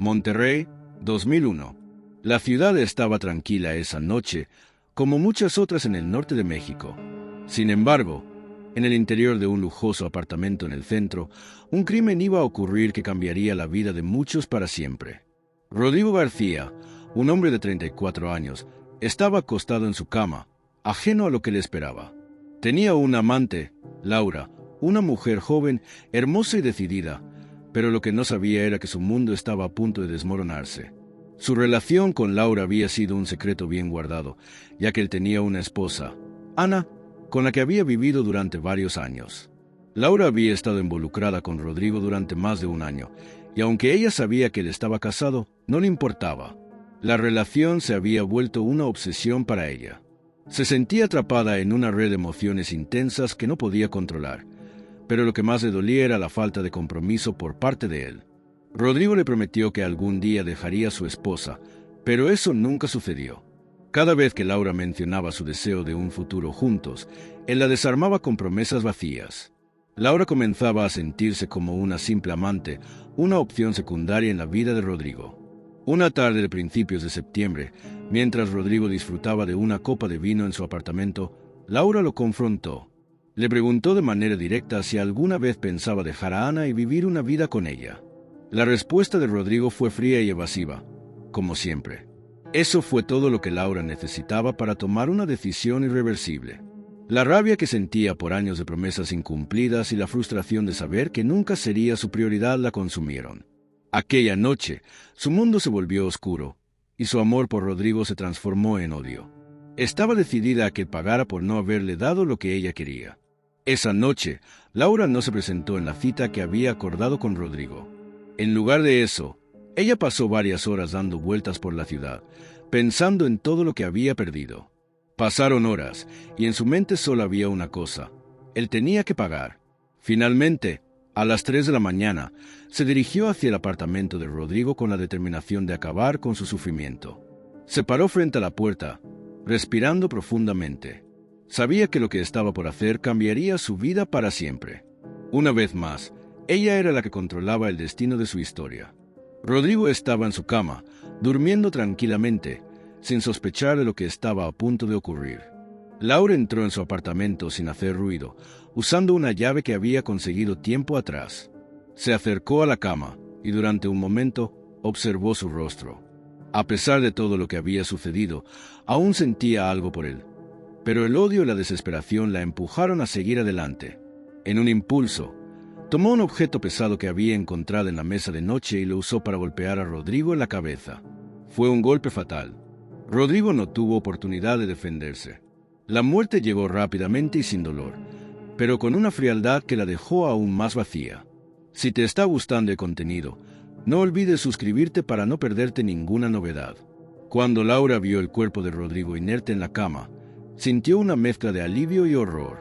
Monterrey, 2001. La ciudad estaba tranquila esa noche, como muchas otras en el norte de México. Sin embargo, en el interior de un lujoso apartamento en el centro, un crimen iba a ocurrir que cambiaría la vida de muchos para siempre. Rodrigo García, un hombre de 34 años, estaba acostado en su cama, ajeno a lo que le esperaba. Tenía una amante, Laura, una mujer joven, hermosa y decidida, pero lo que no sabía era que su mundo estaba a punto de desmoronarse. Su relación con Laura había sido un secreto bien guardado, ya que él tenía una esposa, Ana, con la que había vivido durante varios años. Laura había estado involucrada con Rodrigo durante más de un año, y aunque ella sabía que él estaba casado, no le importaba. La relación se había vuelto una obsesión para ella. Se sentía atrapada en una red de emociones intensas que no podía controlar, pero lo que más le dolía era la falta de compromiso por parte de él. Rodrigo le prometió que algún día dejaría a su esposa, pero eso nunca sucedió. Cada vez que Laura mencionaba su deseo de un futuro juntos, él la desarmaba con promesas vacías. Laura comenzaba a sentirse como una simple amante, una opción secundaria en la vida de Rodrigo. Una tarde de principios de septiembre, mientras Rodrigo disfrutaba de una copa de vino en su apartamento, Laura lo confrontó. Le preguntó de manera directa si alguna vez pensaba dejar a Ana y vivir una vida con ella. La respuesta de Rodrigo fue fría y evasiva, como siempre. Eso fue todo lo que Laura necesitaba para tomar una decisión irreversible. La rabia que sentía por años de promesas incumplidas y la frustración de saber que nunca sería su prioridad la consumieron. Aquella noche, su mundo se volvió oscuro, y su amor por Rodrigo se transformó en odio. Estaba decidida a que pagara por no haberle dado lo que ella quería. Esa noche, Laura no se presentó en la cita que había acordado con Rodrigo. En lugar de eso, ella pasó varias horas dando vueltas por la ciudad, pensando en todo lo que había perdido. Pasaron horas, y en su mente solo había una cosa: él tenía que pagar. Finalmente, a las 3 de la mañana, se dirigió hacia el apartamento de Rodrigo con la determinación de acabar con su sufrimiento. Se paró frente a la puerta, respirando profundamente. Sabía que lo que estaba por hacer cambiaría su vida para siempre. Una vez más, ella era la que controlaba el destino de su historia. Rodrigo estaba en su cama, durmiendo tranquilamente, sin sospechar de lo que estaba a punto de ocurrir. Laura entró en su apartamento sin hacer ruido, usando una llave que había conseguido tiempo atrás. Se acercó a la cama y durante un momento observó su rostro. A pesar de todo lo que había sucedido, aún sentía algo por él. Pero el odio y la desesperación la empujaron a seguir adelante. En un impulso, tomó un objeto pesado que había encontrado en la mesa de noche y lo usó para golpear a Rodrigo en la cabeza. Fue un golpe fatal. Rodrigo no tuvo oportunidad de defenderse. La muerte llegó rápidamente y sin dolor, pero con una frialdad que la dejó aún más vacía. Si te está gustando el contenido, no olvides suscribirte para no perderte ninguna novedad. Cuando Laura vio el cuerpo de Rodrigo inerte en la cama, sintió una mezcla de alivio y horror.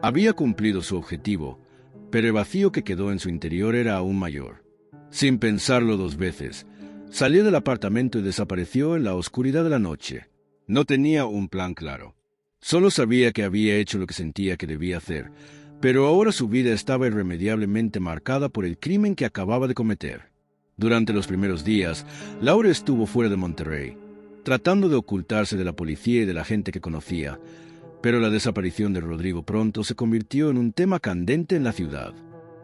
Había cumplido su objetivo, pero el vacío que quedó en su interior era aún mayor. Sin pensarlo dos veces, salió del apartamento y desapareció en la oscuridad de la noche. No tenía un plan claro. Solo sabía que había hecho lo que sentía que debía hacer, pero ahora su vida estaba irremediablemente marcada por el crimen que acababa de cometer. Durante los primeros días, Laura estuvo fuera de Monterrey, tratando de ocultarse de la policía y de la gente que conocía, pero la desaparición de Rodrigo pronto se convirtió en un tema candente en la ciudad.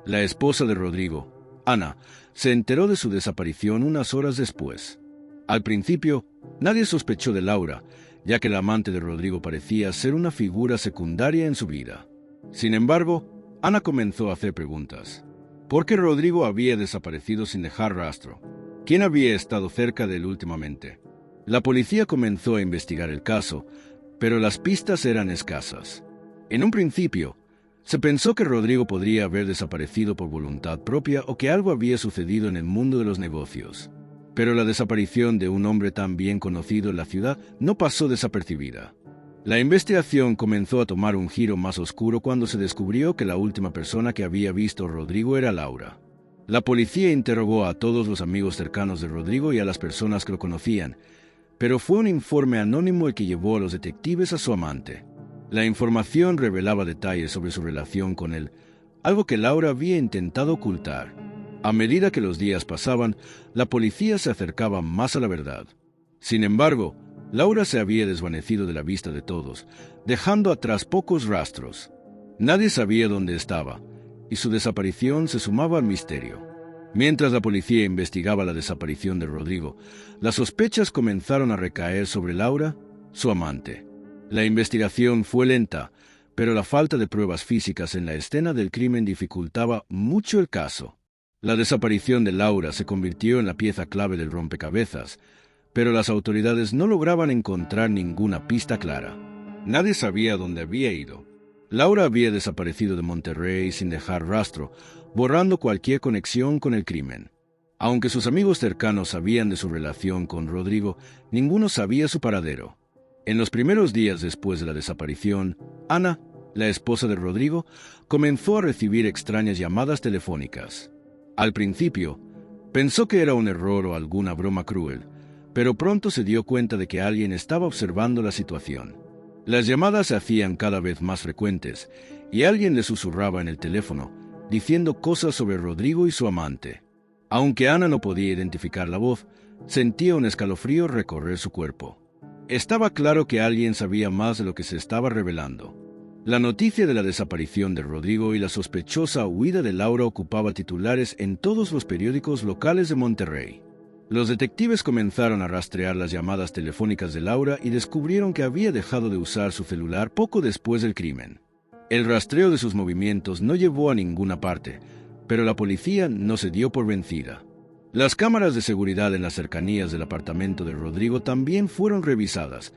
La esposa de Rodrigo, Ana, se enteró de su desaparición unas horas después. Al principio, nadie sospechó de Laura, ya que la amante de Rodrigo parecía ser una figura secundaria en su vida. Sin embargo, Ana comenzó a hacer preguntas. ¿Por qué Rodrigo había desaparecido sin dejar rastro? ¿Quién había estado cerca de él últimamente? La policía comenzó a investigar el caso, pero las pistas eran escasas. En un principio, se pensó que Rodrigo podría haber desaparecido por voluntad propia o que algo había sucedido en el mundo de los negocios. Pero la desaparición de un hombre tan bien conocido en la ciudad no pasó desapercibida. La investigación comenzó a tomar un giro más oscuro cuando se descubrió que la última persona que había visto a Rodrigo era Laura. La policía interrogó a todos los amigos cercanos de Rodrigo y a las personas que lo conocían, pero fue un informe anónimo el que llevó a los detectives a su amante. La información revelaba detalles sobre su relación con él, algo que Laura había intentado ocultar. A medida que los días pasaban, la policía se acercaba más a la verdad. Sin embargo, Laura se había desvanecido de la vista de todos, dejando atrás pocos rastros. Nadie sabía dónde estaba, y su desaparición se sumaba al misterio. Mientras la policía investigaba la desaparición de Rodrigo, las sospechas comenzaron a recaer sobre Laura, su amante. La investigación fue lenta, pero la falta de pruebas físicas en la escena del crimen dificultaba mucho el caso. La desaparición de Laura se convirtió en la pieza clave del rompecabezas, pero las autoridades no lograban encontrar ninguna pista clara. Nadie sabía dónde había ido. Laura había desaparecido de Monterrey sin dejar rastro, borrando cualquier conexión con el crimen. Aunque sus amigos cercanos sabían de su relación con Rodrigo, ninguno sabía su paradero. En los primeros días después de la desaparición, Ana, la esposa de Rodrigo, comenzó a recibir extrañas llamadas telefónicas. Al principio, pensó que era un error o alguna broma cruel, pero pronto se dio cuenta de que alguien estaba observando la situación. Las llamadas se hacían cada vez más frecuentes, y alguien le susurraba en el teléfono, diciendo cosas sobre Rodrigo y su amante. Aunque Ana no podía identificar la voz, sentía un escalofrío recorrer su cuerpo. Estaba claro que alguien sabía más de lo que se estaba revelando. La noticia de la desaparición de Rodrigo y la sospechosa huida de Laura ocupaba titulares en todos los periódicos locales de Monterrey. Los detectives comenzaron a rastrear las llamadas telefónicas de Laura y descubrieron que había dejado de usar su celular poco después del crimen. El rastreo de sus movimientos no llevó a ninguna parte, pero la policía no se dio por vencida. Las cámaras de seguridad en las cercanías del apartamento de Rodrigo también fueron revisadas,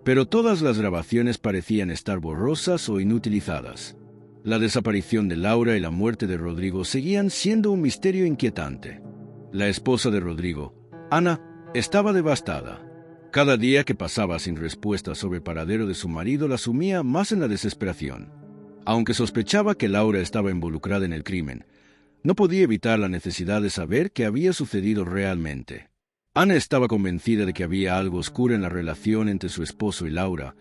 pero todas las grabaciones parecían estar borrosas o inutilizadas. La desaparición de Laura y la muerte de Rodrigo seguían siendo un misterio inquietante. La esposa de Rodrigo, Ana, estaba devastada. Cada día que pasaba sin respuesta sobre el paradero de su marido la sumía más en la desesperación. Aunque sospechaba que Laura estaba involucrada en el crimen, no podía evitar la necesidad de saber qué había sucedido realmente. Ana estaba convencida de que había algo oscuro en la relación entre su esposo y Laura,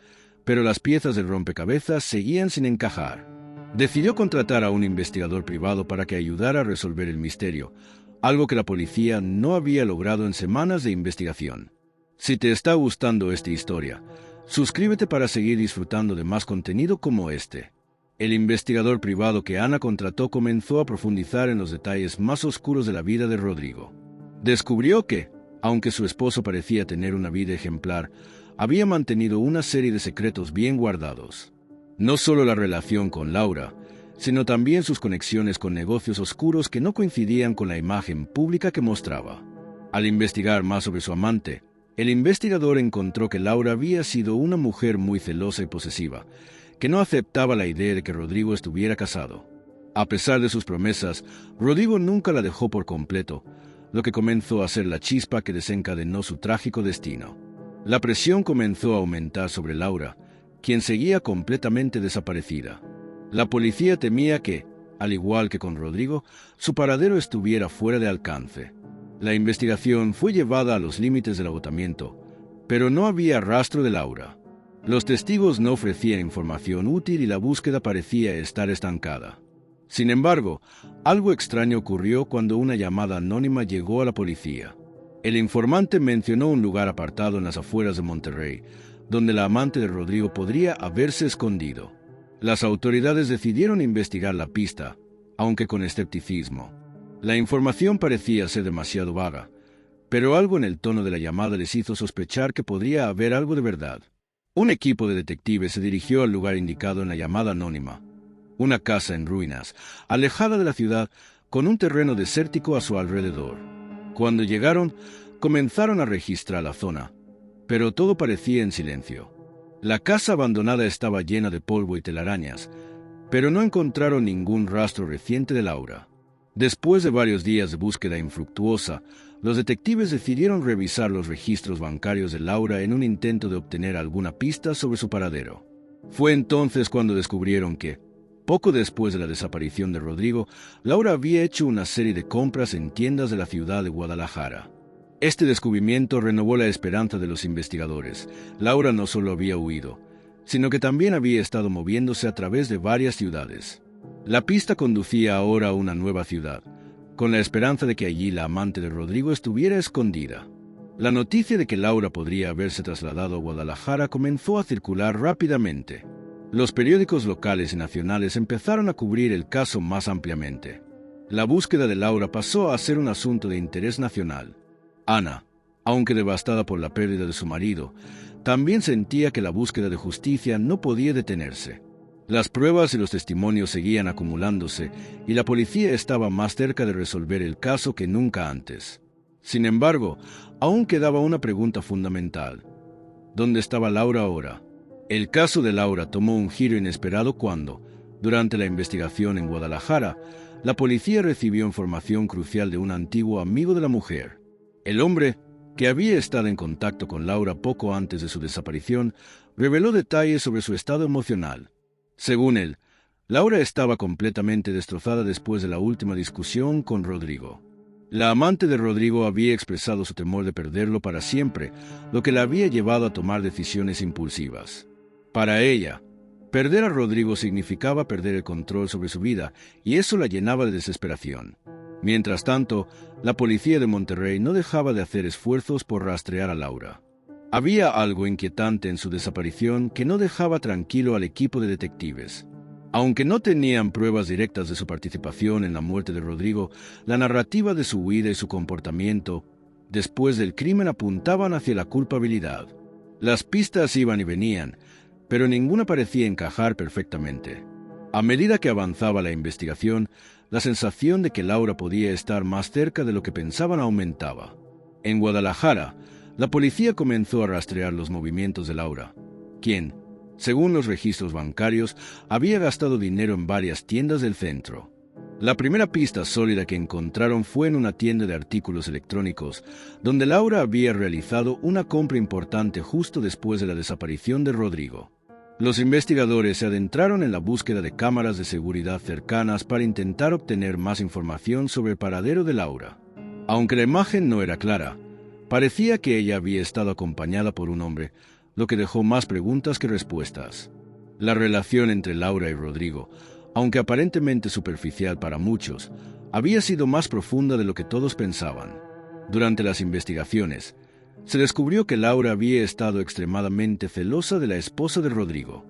pero las piezas del rompecabezas seguían sin encajar. Decidió contratar a un investigador privado para que ayudara a resolver el misterio, algo que la policía no había logrado en semanas de investigación. Si te está gustando esta historia, suscríbete para seguir disfrutando de más contenido como este. El investigador privado que Ana contrató comenzó a profundizar en los detalles más oscuros de la vida de Rodrigo. Descubrió que, aunque su esposo parecía tener una vida ejemplar, había mantenido una serie de secretos bien guardados. No solo la relación con Laura, sino también sus conexiones con negocios oscuros que no coincidían con la imagen pública que mostraba. Al investigar más sobre su amante, el investigador encontró que Laura había sido una mujer muy celosa y posesiva, que no aceptaba la idea de que Rodrigo estuviera casado. A pesar de sus promesas, Rodrigo nunca la dejó por completo, lo que comenzó a ser la chispa que desencadenó su trágico destino. La presión comenzó a aumentar sobre Laura, quien seguía completamente desaparecida. La policía temía que, al igual que con Rodrigo, su paradero estuviera fuera de alcance. La investigación fue llevada a los límites del agotamiento, pero no había rastro de Laura. Los testigos no ofrecían información útil y la búsqueda parecía estar estancada. Sin embargo, algo extraño ocurrió cuando una llamada anónima llegó a la policía. El informante mencionó un lugar apartado en las afueras de Monterrey, donde la amante de Rodrigo podría haberse escondido. Las autoridades decidieron investigar la pista, aunque con escepticismo. La información parecía ser demasiado vaga, pero algo en el tono de la llamada les hizo sospechar que podría haber algo de verdad. Un equipo de detectives se dirigió al lugar indicado en la llamada anónima, una casa en ruinas, alejada de la ciudad, con un terreno desértico a su alrededor. Cuando llegaron, comenzaron a registrar la zona, pero todo parecía en silencio. La casa abandonada estaba llena de polvo y telarañas, pero no encontraron ningún rastro reciente de Laura. Después de varios días de búsqueda infructuosa, los detectives decidieron revisar los registros bancarios de Laura en un intento de obtener alguna pista sobre su paradero. Fue entonces cuando descubrieron que, poco después de la desaparición de Rodrigo, Laura había hecho una serie de compras en tiendas de la ciudad de Guadalajara. Este descubrimiento renovó la esperanza de los investigadores. Laura no solo había huido, sino que también había estado moviéndose a través de varias ciudades. La pista conducía ahora a una nueva ciudad, con la esperanza de que allí la amante de Rodrigo estuviera escondida. La noticia de que Laura podría haberse trasladado a Guadalajara comenzó a circular rápidamente. Los periódicos locales y nacionales empezaron a cubrir el caso más ampliamente. La búsqueda de Laura pasó a ser un asunto de interés nacional. Ana, aunque devastada por la pérdida de su marido, también sentía que la búsqueda de justicia no podía detenerse. Las pruebas y los testimonios seguían acumulándose y la policía estaba más cerca de resolver el caso que nunca antes. Sin embargo, aún quedaba una pregunta fundamental. ¿Dónde estaba Laura ahora? El caso de Laura tomó un giro inesperado cuando, durante la investigación en Guadalajara, la policía recibió información crucial de un antiguo amigo de la mujer. El hombre, que había estado en contacto con Laura poco antes de su desaparición, reveló detalles sobre su estado emocional. Según él, Laura estaba completamente destrozada después de la última discusión con Rodrigo. La amante de Rodrigo había expresado su temor de perderlo para siempre, lo que la había llevado a tomar decisiones impulsivas. Para ella, perder a Rodrigo significaba perder el control sobre su vida, y eso la llenaba de desesperación. Mientras tanto, la policía de Monterrey no dejaba de hacer esfuerzos por rastrear a Laura. Había algo inquietante en su desaparición que no dejaba tranquilo al equipo de detectives. Aunque no tenían pruebas directas de su participación en la muerte de Rodrigo, la narrativa de su huida y su comportamiento después del crimen apuntaban hacia la culpabilidad. Las pistas iban y venían, pero ninguna parecía encajar perfectamente. A medida que avanzaba la investigación, la sensación de que Laura podía estar más cerca de lo que pensaban aumentaba. En Guadalajara, la policía comenzó a rastrear los movimientos de Laura, quien, según los registros bancarios, había gastado dinero en varias tiendas del centro. La primera pista sólida que encontraron fue en una tienda de artículos electrónicos, donde Laura había realizado una compra importante justo después de la desaparición de Rodrigo. Los investigadores se adentraron en la búsqueda de cámaras de seguridad cercanas para intentar obtener más información sobre el paradero de Laura. Aunque la imagen no era clara, parecía que ella había estado acompañada por un hombre, lo que dejó más preguntas que respuestas. La relación entre Laura y Rodrigo, aunque aparentemente superficial para muchos, había sido más profunda de lo que todos pensaban. Durante las investigaciones, se descubrió que Laura había estado extremadamente celosa de la esposa de Rodrigo.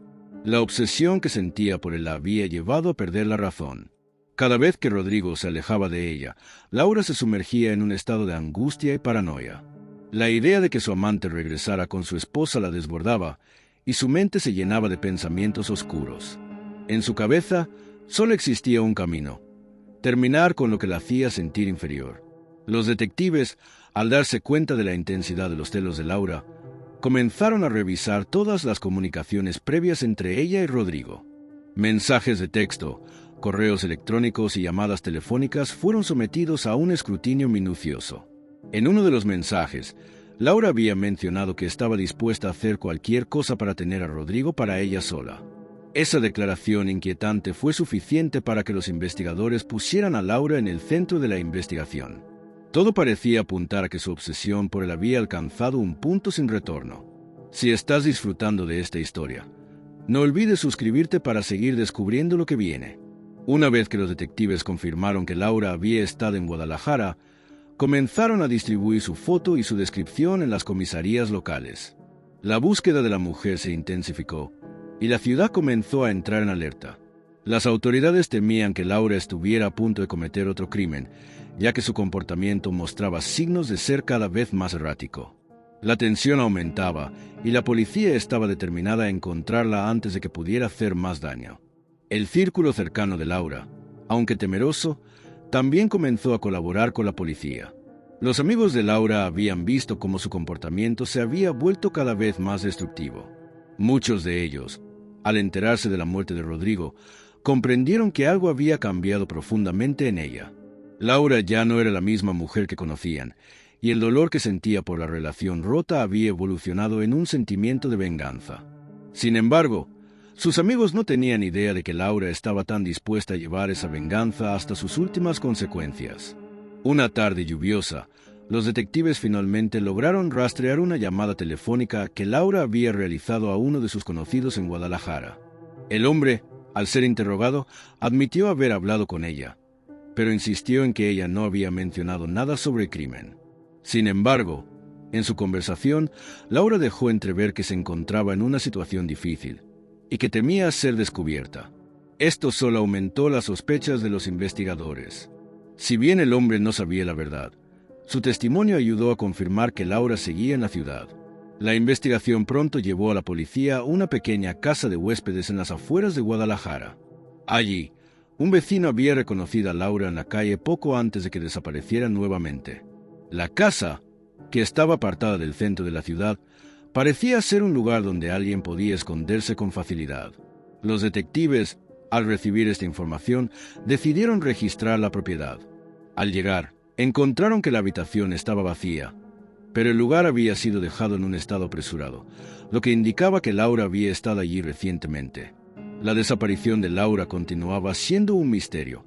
La obsesión que sentía por él la había llevado a perder la razón. Cada vez que Rodrigo se alejaba de ella, Laura se sumergía en un estado de angustia y paranoia. La idea de que su amante regresara con su esposa la desbordaba, y su mente se llenaba de pensamientos oscuros. En su cabeza solo existía un camino: terminar con lo que la hacía sentir inferior. Los detectives, al darse cuenta de la intensidad de los celos de Laura, comenzaron a revisar todas las comunicaciones previas entre ella y Rodrigo. Mensajes de texto, correos electrónicos y llamadas telefónicas fueron sometidos a un escrutinio minucioso. En uno de los mensajes, Laura había mencionado que estaba dispuesta a hacer cualquier cosa para tener a Rodrigo para ella sola. Esa declaración inquietante fue suficiente para que los investigadores pusieran a Laura en el centro de la investigación. Todo parecía apuntar a que su obsesión por él había alcanzado un punto sin retorno. Si estás disfrutando de esta historia, no olvides suscribirte para seguir descubriendo lo que viene. Una vez que los detectives confirmaron que Laura había estado en Guadalajara, comenzaron a distribuir su foto y su descripción en las comisarías locales. La búsqueda de la mujer se intensificó, y la ciudad comenzó a entrar en alerta. Las autoridades temían que Laura estuviera a punto de cometer otro crimen, ya que su comportamiento mostraba signos de ser cada vez más errático. La tensión aumentaba, y la policía estaba determinada a encontrarla antes de que pudiera hacer más daño. El círculo cercano de Laura, aunque temeroso, también comenzó a colaborar con la policía. Los amigos de Laura habían visto cómo su comportamiento se había vuelto cada vez más destructivo. Muchos de ellos, al enterarse de la muerte de Rodrigo, comprendieron que algo había cambiado profundamente en ella. Laura ya no era la misma mujer que conocían, y el dolor que sentía por la relación rota había evolucionado en un sentimiento de venganza. Sin embargo, sus amigos no tenían idea de que Laura estaba tan dispuesta a llevar esa venganza hasta sus últimas consecuencias. Una tarde lluviosa, los detectives finalmente lograron rastrear una llamada telefónica que Laura había realizado a uno de sus conocidos en Guadalajara. El hombre, al ser interrogado, admitió haber hablado con ella, pero insistió en que ella no había mencionado nada sobre el crimen. Sin embargo, en su conversación, Laura dejó entrever que se encontraba en una situación difícil y que temía ser descubierta. Esto solo aumentó las sospechas de los investigadores. Si bien el hombre no sabía la verdad, su testimonio ayudó a confirmar que Laura seguía en la ciudad. La investigación pronto llevó a la policía a una pequeña casa de huéspedes en las afueras de Guadalajara. Allí, un vecino había reconocido a Laura en la calle poco antes de que desapareciera nuevamente. La casa, que estaba apartada del centro de la ciudad, parecía ser un lugar donde alguien podía esconderse con facilidad. Los detectives, al recibir esta información, decidieron registrar la propiedad. Al llegar, encontraron que la habitación estaba vacía, pero el lugar había sido dejado en un estado apresurado, lo que indicaba que Laura había estado allí recientemente. La desaparición de Laura continuaba siendo un misterio,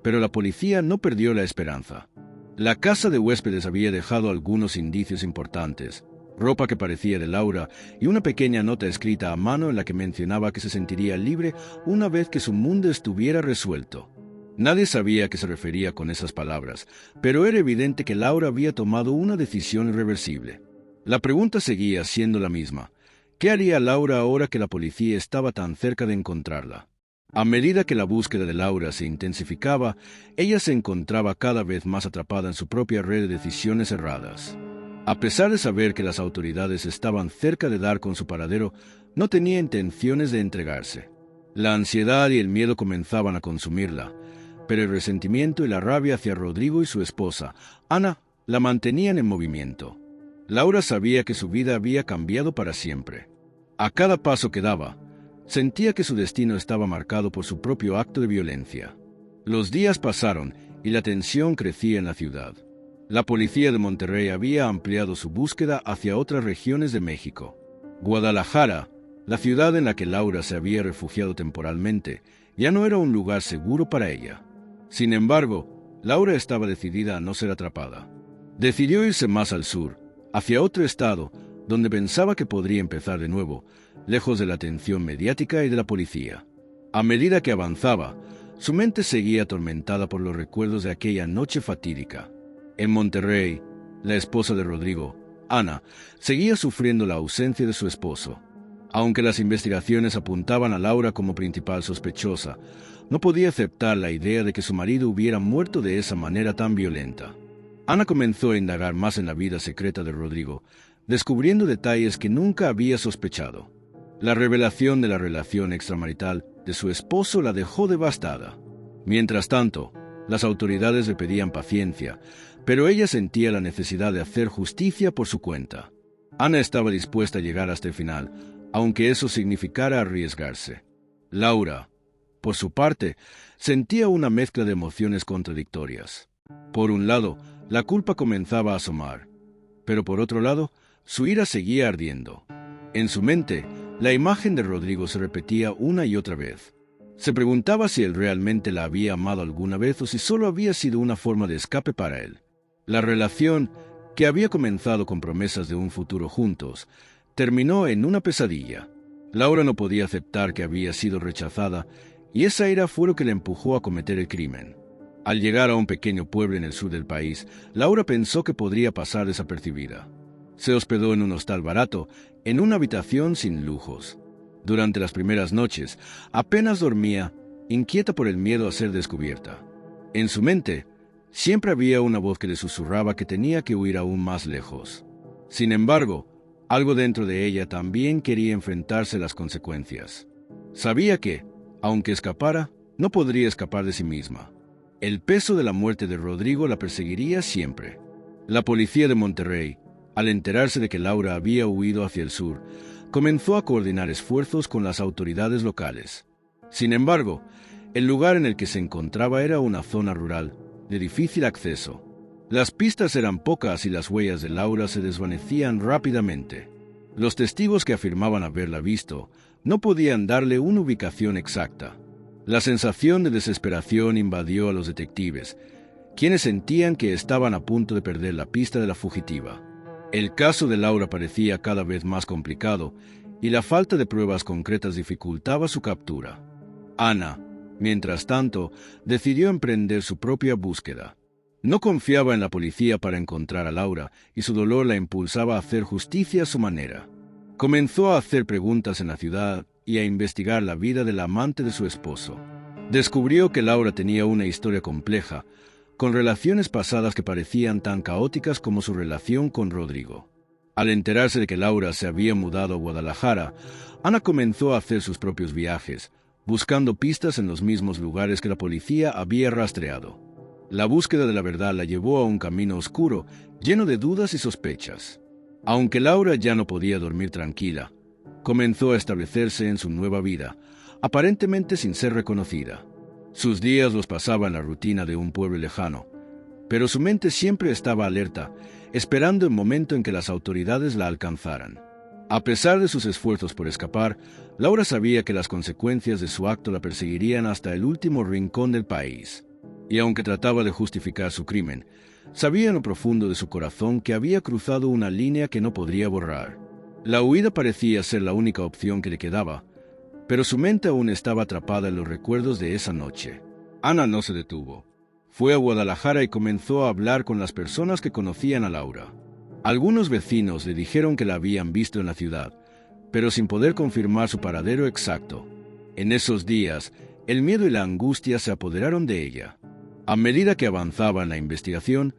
pero la policía no perdió la esperanza. La casa de huéspedes había dejado algunos indicios importantes: ropa que parecía de Laura y una pequeña nota escrita a mano en la que mencionaba que se sentiría libre una vez que su mundo estuviera resuelto. Nadie sabía a qué se refería con esas palabras, pero era evidente que Laura había tomado una decisión irreversible. La pregunta seguía siendo la misma: ¿qué haría Laura ahora que la policía estaba tan cerca de encontrarla? A medida que la búsqueda de Laura se intensificaba, ella se encontraba cada vez más atrapada en su propia red de decisiones erradas. A pesar de saber que las autoridades estaban cerca de dar con su paradero, no tenía intenciones de entregarse. La ansiedad y el miedo comenzaban a consumirla, pero el resentimiento y la rabia hacia Rodrigo y su esposa, Ana, la mantenían en movimiento. Laura sabía que su vida había cambiado para siempre. A cada paso que daba, sentía que su destino estaba marcado por su propio acto de violencia. Los días pasaron y la tensión crecía en la ciudad. La policía de Monterrey había ampliado su búsqueda hacia otras regiones de México. Guadalajara, la ciudad en la que Laura se había refugiado temporalmente, ya no era un lugar seguro para ella. Sin embargo, Laura estaba decidida a no ser atrapada. Decidió irse más al sur, hacia otro estado, donde pensaba que podría empezar de nuevo, lejos de la atención mediática y de la policía. A medida que avanzaba, su mente seguía atormentada por los recuerdos de aquella noche fatídica. En Monterrey, la esposa de Rodrigo, Ana, seguía sufriendo la ausencia de su esposo. Aunque las investigaciones apuntaban a Laura como principal sospechosa, no podía aceptar la idea de que su marido hubiera muerto de esa manera tan violenta. Ana comenzó a indagar más en la vida secreta de Rodrigo, descubriendo detalles que nunca había sospechado. La revelación de la relación extramarital de su esposo la dejó devastada. Mientras tanto, las autoridades le pedían paciencia, pero ella sentía la necesidad de hacer justicia por su cuenta. Ana estaba dispuesta a llegar hasta el final, aunque eso significara arriesgarse. Laura, por su parte, sentía una mezcla de emociones contradictorias. Por un lado, la culpa comenzaba a asomar, pero por otro lado, su ira seguía ardiendo. En su mente, la imagen de Rodrigo se repetía una y otra vez. Se preguntaba si él realmente la había amado alguna vez o si solo había sido una forma de escape para él. La relación, que había comenzado con promesas de un futuro juntos, terminó en una pesadilla. Laura no podía aceptar que había sido rechazada, y esa ira fue lo que le empujó a cometer el crimen. Al llegar a un pequeño pueblo en el sur del país, Laura pensó que podría pasar desapercibida. Se hospedó en un hostal barato, en una habitación sin lujos. Durante las primeras noches, apenas dormía, inquieta por el miedo a ser descubierta. En su mente, siempre había una voz que le susurraba que tenía que huir aún más lejos. Sin embargo, algo dentro de ella también quería enfrentarse a las consecuencias. Sabía que, aunque escapara, no podría escapar de sí misma. El peso de la muerte de Rodrigo la perseguiría siempre. La policía de Monterrey, al enterarse de que Laura había huido hacia el sur, comenzó a coordinar esfuerzos con las autoridades locales. Sin embargo, el lugar en el que se encontraba era una zona rural, de difícil acceso. Las pistas eran pocas y las huellas de Laura se desvanecían rápidamente. Los testigos que afirmaban haberla visto no podían darle una ubicación exacta. La sensación de desesperación invadió a los detectives, quienes sentían que estaban a punto de perder la pista de la fugitiva. El caso de Laura parecía cada vez más complicado y la falta de pruebas concretas dificultaba su captura. Ana, Mientras tanto, decidió emprender su propia búsqueda. No confiaba en la policía para encontrar a Laura y su dolor la impulsaba a hacer justicia a su manera. Comenzó a hacer preguntas en la ciudad y a investigar la vida del amante de su esposo. Descubrió que Laura tenía una historia compleja, con relaciones pasadas que parecían tan caóticas como su relación con Rodrigo. Al enterarse de que Laura se había mudado a Guadalajara, Ana comenzó a hacer sus propios viajes, buscando pistas en los mismos lugares que la policía había rastreado. La búsqueda de la verdad la llevó a un camino oscuro, lleno de dudas y sospechas. Aunque Laura ya no podía dormir tranquila, comenzó a establecerse en su nueva vida, aparentemente sin ser reconocida. Sus días los pasaba en la rutina de un pueblo lejano, pero su mente siempre estaba alerta, esperando el momento en que las autoridades la alcanzaran. A pesar de sus esfuerzos por escapar, Laura sabía que las consecuencias de su acto la perseguirían hasta el último rincón del país. Y aunque trataba de justificar su crimen, sabía en lo profundo de su corazón que había cruzado una línea que no podría borrar. La huida parecía ser la única opción que le quedaba, pero su mente aún estaba atrapada en los recuerdos de esa noche. Ana no se detuvo. Fue a Guadalajara y comenzó a hablar con las personas que conocían a Laura. Algunos vecinos le dijeron que la habían visto en la ciudad, pero sin poder confirmar su paradero exacto. En esos días, el miedo y la angustia se apoderaron de ella. A medida que avanzaba en la investigación,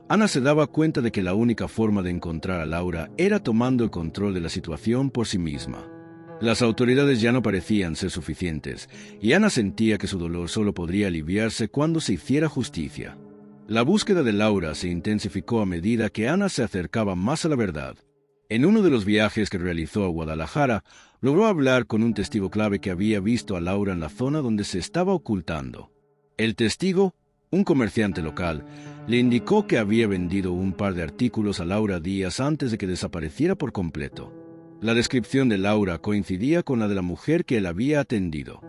Ana se daba cuenta de que la única forma de encontrar a Laura era tomando el control de la situación por sí misma. Las autoridades ya no parecían ser suficientes, y Ana sentía que su dolor solo podría aliviarse cuando se hiciera justicia. La búsqueda de Laura se intensificó a medida que Ana se acercaba más a la verdad. En uno de los viajes que realizó a Guadalajara, logró hablar con un testigo clave que había visto a Laura en la zona donde se estaba ocultando. El testigo, un comerciante local, le indicó que había vendido un par de artículos a Laura días antes de que desapareciera por completo. La descripción de Laura coincidía con la de la mujer que él había atendido.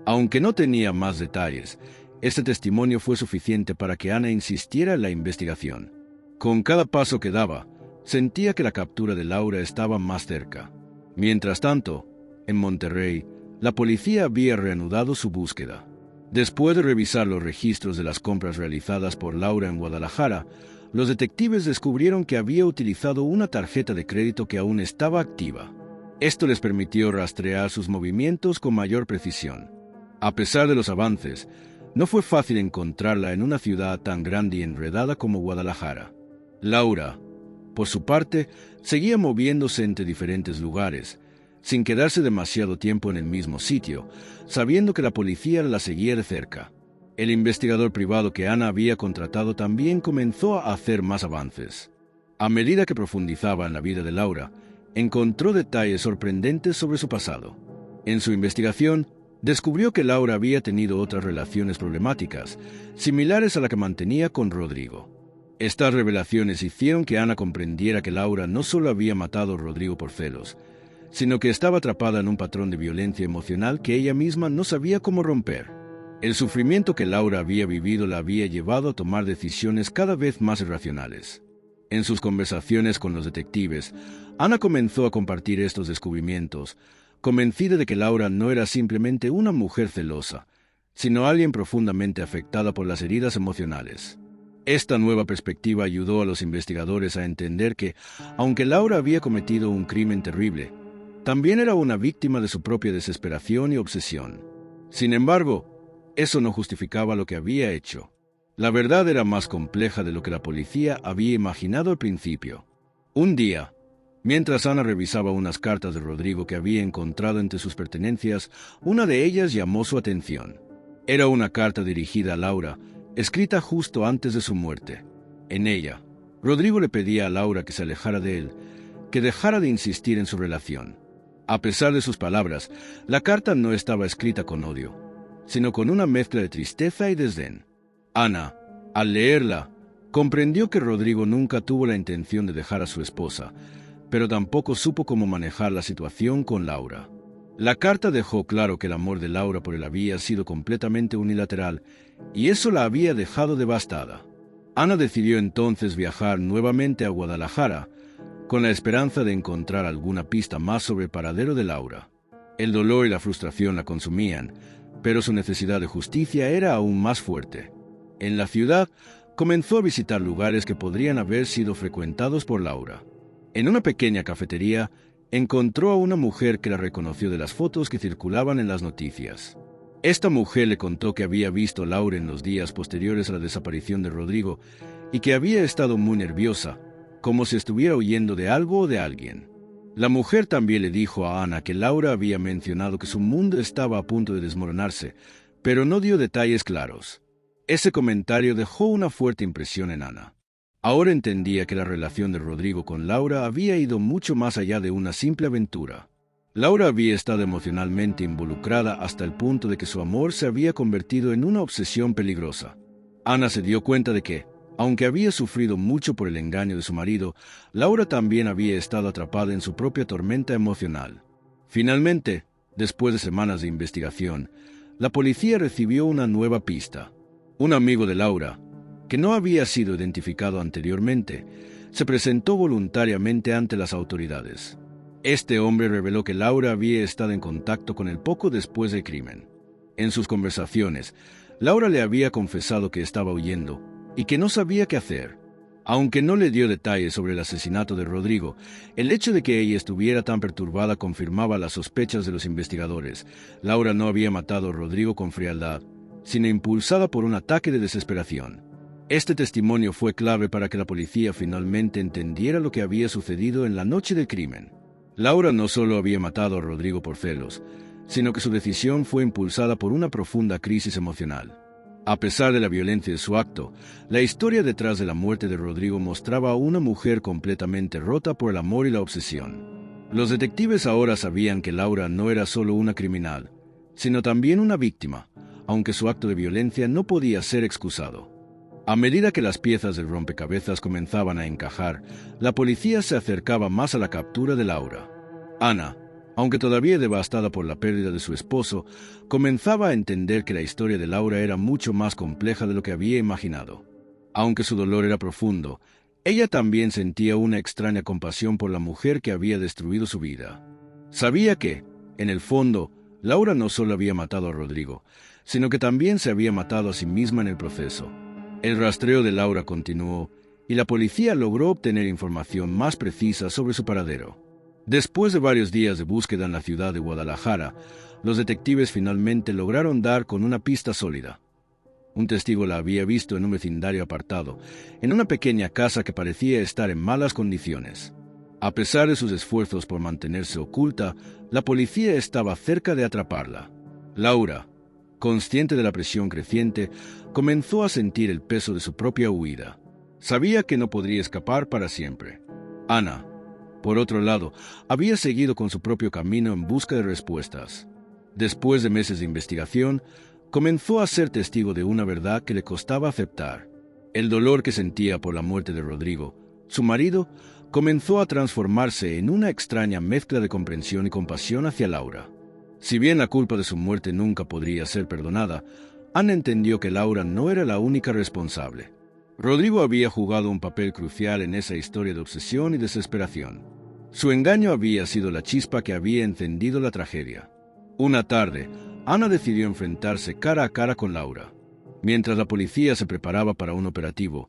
Aunque no tenía más detalles, este testimonio fue suficiente para que Ana insistiera en la investigación. Con cada paso que daba, sentía que la captura de Laura estaba más cerca. Mientras tanto, en Monterrey, la policía había reanudado su búsqueda. Después de revisar los registros de las compras realizadas por Laura en Guadalajara, los detectives descubrieron que había utilizado una tarjeta de crédito que aún estaba activa. Esto les permitió rastrear sus movimientos con mayor precisión. A pesar de los avances, no fue fácil encontrarla en una ciudad tan grande y enredada como Guadalajara. Laura, por su parte, seguía moviéndose entre diferentes lugares, sin quedarse demasiado tiempo en el mismo sitio, sabiendo que la policía la seguía de cerca. El investigador privado que Ana había contratado también comenzó a hacer más avances. A medida que profundizaba en la vida de Laura, encontró detalles sorprendentes sobre su pasado. En su investigación, descubrió que Laura había tenido otras relaciones problemáticas, similares a la que mantenía con Rodrigo. Estas revelaciones hicieron que Ana comprendiera que Laura no solo había matado a Rodrigo por celos, sino que estaba atrapada en un patrón de violencia emocional que ella misma no sabía cómo romper. El sufrimiento que Laura había vivido la había llevado a tomar decisiones cada vez más irracionales. En sus conversaciones con los detectives, Ana comenzó a compartir estos descubrimientos, convencida de que Laura no era simplemente una mujer celosa, sino alguien profundamente afectada por las heridas emocionales. Esta nueva perspectiva ayudó a los investigadores a entender que, aunque Laura había cometido un crimen terrible, también era una víctima de su propia desesperación y obsesión. Sin embargo, eso no justificaba lo que había hecho. La verdad era más compleja de lo que la policía había imaginado al principio. Un día, mientras Ana revisaba unas cartas de Rodrigo que había encontrado entre sus pertenencias, una de ellas llamó su atención. Era una carta dirigida a Laura, escrita justo antes de su muerte. En ella, Rodrigo le pedía a Laura que se alejara de él, que dejara de insistir en su relación. A pesar de sus palabras, la carta no estaba escrita con odio, sino con una mezcla de tristeza y desdén. Ana, al leerla, comprendió que Rodrigo nunca tuvo la intención de dejar a su esposa, pero tampoco supo cómo manejar la situación con Laura. La carta dejó claro que el amor de Laura por él había sido completamente unilateral, y eso la había dejado devastada. Ana decidió entonces viajar nuevamente a Guadalajara, con la esperanza de encontrar alguna pista más sobre el paradero de Laura. El dolor y la frustración la consumían, pero su necesidad de justicia era aún más fuerte. En la ciudad, comenzó a visitar lugares que podrían haber sido frecuentados por Laura. En una pequeña cafetería, encontró a una mujer que la reconoció de las fotos que circulaban en las noticias. Esta mujer le contó que había visto a Laura en los días posteriores a la desaparición de Rodrigo y que había estado muy nerviosa, como si estuviera huyendo de algo o de alguien. La mujer también le dijo a Ana que Laura había mencionado que su mundo estaba a punto de desmoronarse, pero no dio detalles claros. Ese comentario dejó una fuerte impresión en Ana. Ahora entendía que la relación de Rodrigo con Laura había ido mucho más allá de una simple aventura. Laura había estado emocionalmente involucrada hasta el punto de que su amor se había convertido en una obsesión peligrosa. Ana se dio cuenta de que, aunque había sufrido mucho por el engaño de su marido, Laura también había estado atrapada en su propia tormenta emocional. Finalmente, después de semanas de investigación, la policía recibió una nueva pista. Un amigo de Laura, que no había sido identificado anteriormente, se presentó voluntariamente ante las autoridades. Este hombre reveló que Laura había estado en contacto con él poco después del crimen. En sus conversaciones, Laura le había confesado que estaba huyendo y que no sabía qué hacer. Aunque no le dio detalles sobre el asesinato de Rodrigo, el hecho de que ella estuviera tan perturbada confirmaba las sospechas de los investigadores. Laura no había matado a Rodrigo con frialdad, sino impulsada por un ataque de desesperación. Este testimonio fue clave para que la policía finalmente entendiera lo que había sucedido en la noche del crimen. Laura no solo había matado a Rodrigo por celos, sino que su decisión fue impulsada por una profunda crisis emocional. A pesar de la violencia de su acto, la historia detrás de la muerte de Rodrigo mostraba a una mujer completamente rota por el amor y la obsesión. Los detectives ahora sabían que Laura no era solo una criminal, sino también una víctima, aunque su acto de violencia no podía ser excusado. A medida que las piezas del rompecabezas comenzaban a encajar, la policía se acercaba más a la captura de Laura. Ana, aunque todavía devastada por la pérdida de su esposo, comenzaba a entender que la historia de Laura era mucho más compleja de lo que había imaginado. Aunque su dolor era profundo, ella también sentía una extraña compasión por la mujer que había destruido su vida. Sabía que, en el fondo, Laura no solo había matado a Rodrigo, sino que también se había matado a sí misma en el proceso. El rastreo de Laura continuó, y la policía logró obtener información más precisa sobre su paradero. Después de varios días de búsqueda en la ciudad de Guadalajara, los detectives finalmente lograron dar con una pista sólida. Un testigo la había visto en un vecindario apartado, en una pequeña casa que parecía estar en malas condiciones. A pesar de sus esfuerzos por mantenerse oculta, la policía estaba cerca de atraparla. Laura, consciente de la presión creciente, comenzó a sentir el peso de su propia huida. Sabía que no podría escapar para siempre. Ana, por otro lado, había seguido con su propio camino en busca de respuestas. Después de meses de investigación, comenzó a ser testigo de una verdad que le costaba aceptar. El dolor que sentía por la muerte de Rodrigo, su marido, comenzó a transformarse en una extraña mezcla de comprensión y compasión hacia Laura. Si bien la culpa de su muerte nunca podría ser perdonada, Ana entendió que Laura no era la única responsable. Rodrigo había jugado un papel crucial en esa historia de obsesión y desesperación. Su engaño había sido la chispa que había encendido la tragedia. Una tarde, Ana decidió enfrentarse cara a cara con Laura. Mientras la policía se preparaba para un operativo,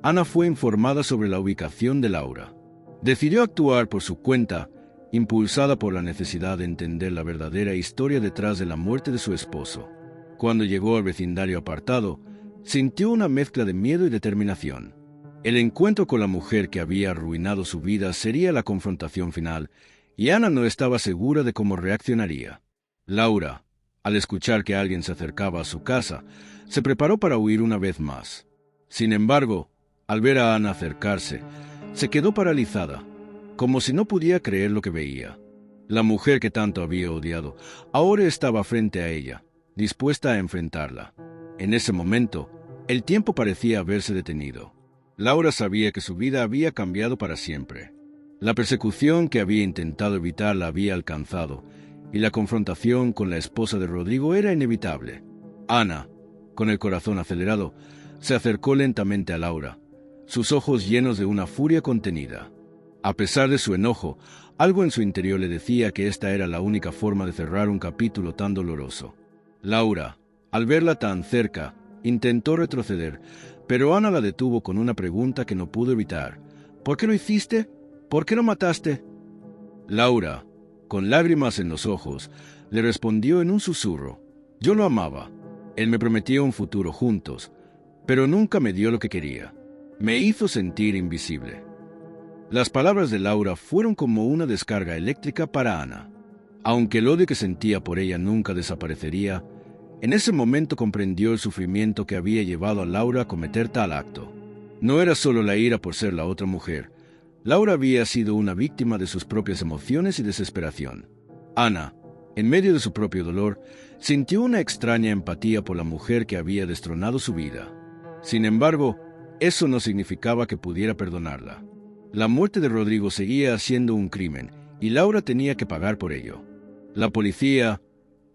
Ana fue informada sobre la ubicación de Laura. Decidió actuar por su cuenta, impulsada por la necesidad de entender la verdadera historia detrás de la muerte de su esposo. Cuando llegó al vecindario apartado, sintió una mezcla de miedo y determinación. El encuentro con la mujer que había arruinado su vida sería la confrontación final, y Ana no estaba segura de cómo reaccionaría. Laura, al escuchar que alguien se acercaba a su casa, se preparó para huir una vez más. Sin embargo, al ver a Ana acercarse, se quedó paralizada, como si no pudiera creer lo que veía. La mujer que tanto había odiado ahora estaba frente a ella, dispuesta a enfrentarla. En ese momento, el tiempo parecía haberse detenido. Laura sabía que su vida había cambiado para siempre. La persecución que había intentado evitar la había alcanzado, y la confrontación con la esposa de Rodrigo era inevitable. Ana, con el corazón acelerado, se acercó lentamente a Laura, sus ojos llenos de una furia contenida. A pesar de su enojo, algo en su interior le decía que esta era la única forma de cerrar un capítulo tan doloroso. Laura, al verla tan cerca, intentó retroceder, pero Ana la detuvo con una pregunta que no pudo evitar. ¿Por qué lo hiciste? ¿Por qué lo mataste? Laura, con lágrimas en los ojos, le respondió en un susurro. Yo lo amaba. Él me prometió un futuro juntos, pero nunca me dio lo que quería. Me hizo sentir invisible. Las palabras de Laura fueron como una descarga eléctrica para Ana. Aunque el odio que sentía por ella nunca desaparecería, en ese momento comprendió el sufrimiento que había llevado a Laura a cometer tal acto. No era solo la ira por ser la otra mujer. Laura había sido una víctima de sus propias emociones y desesperación. Ana, en medio de su propio dolor, sintió una extraña empatía por la mujer que había destronado su vida. Sin embargo, eso no significaba que pudiera perdonarla. La muerte de Rodrigo seguía siendo un crimen, y Laura tenía que pagar por ello. La policía,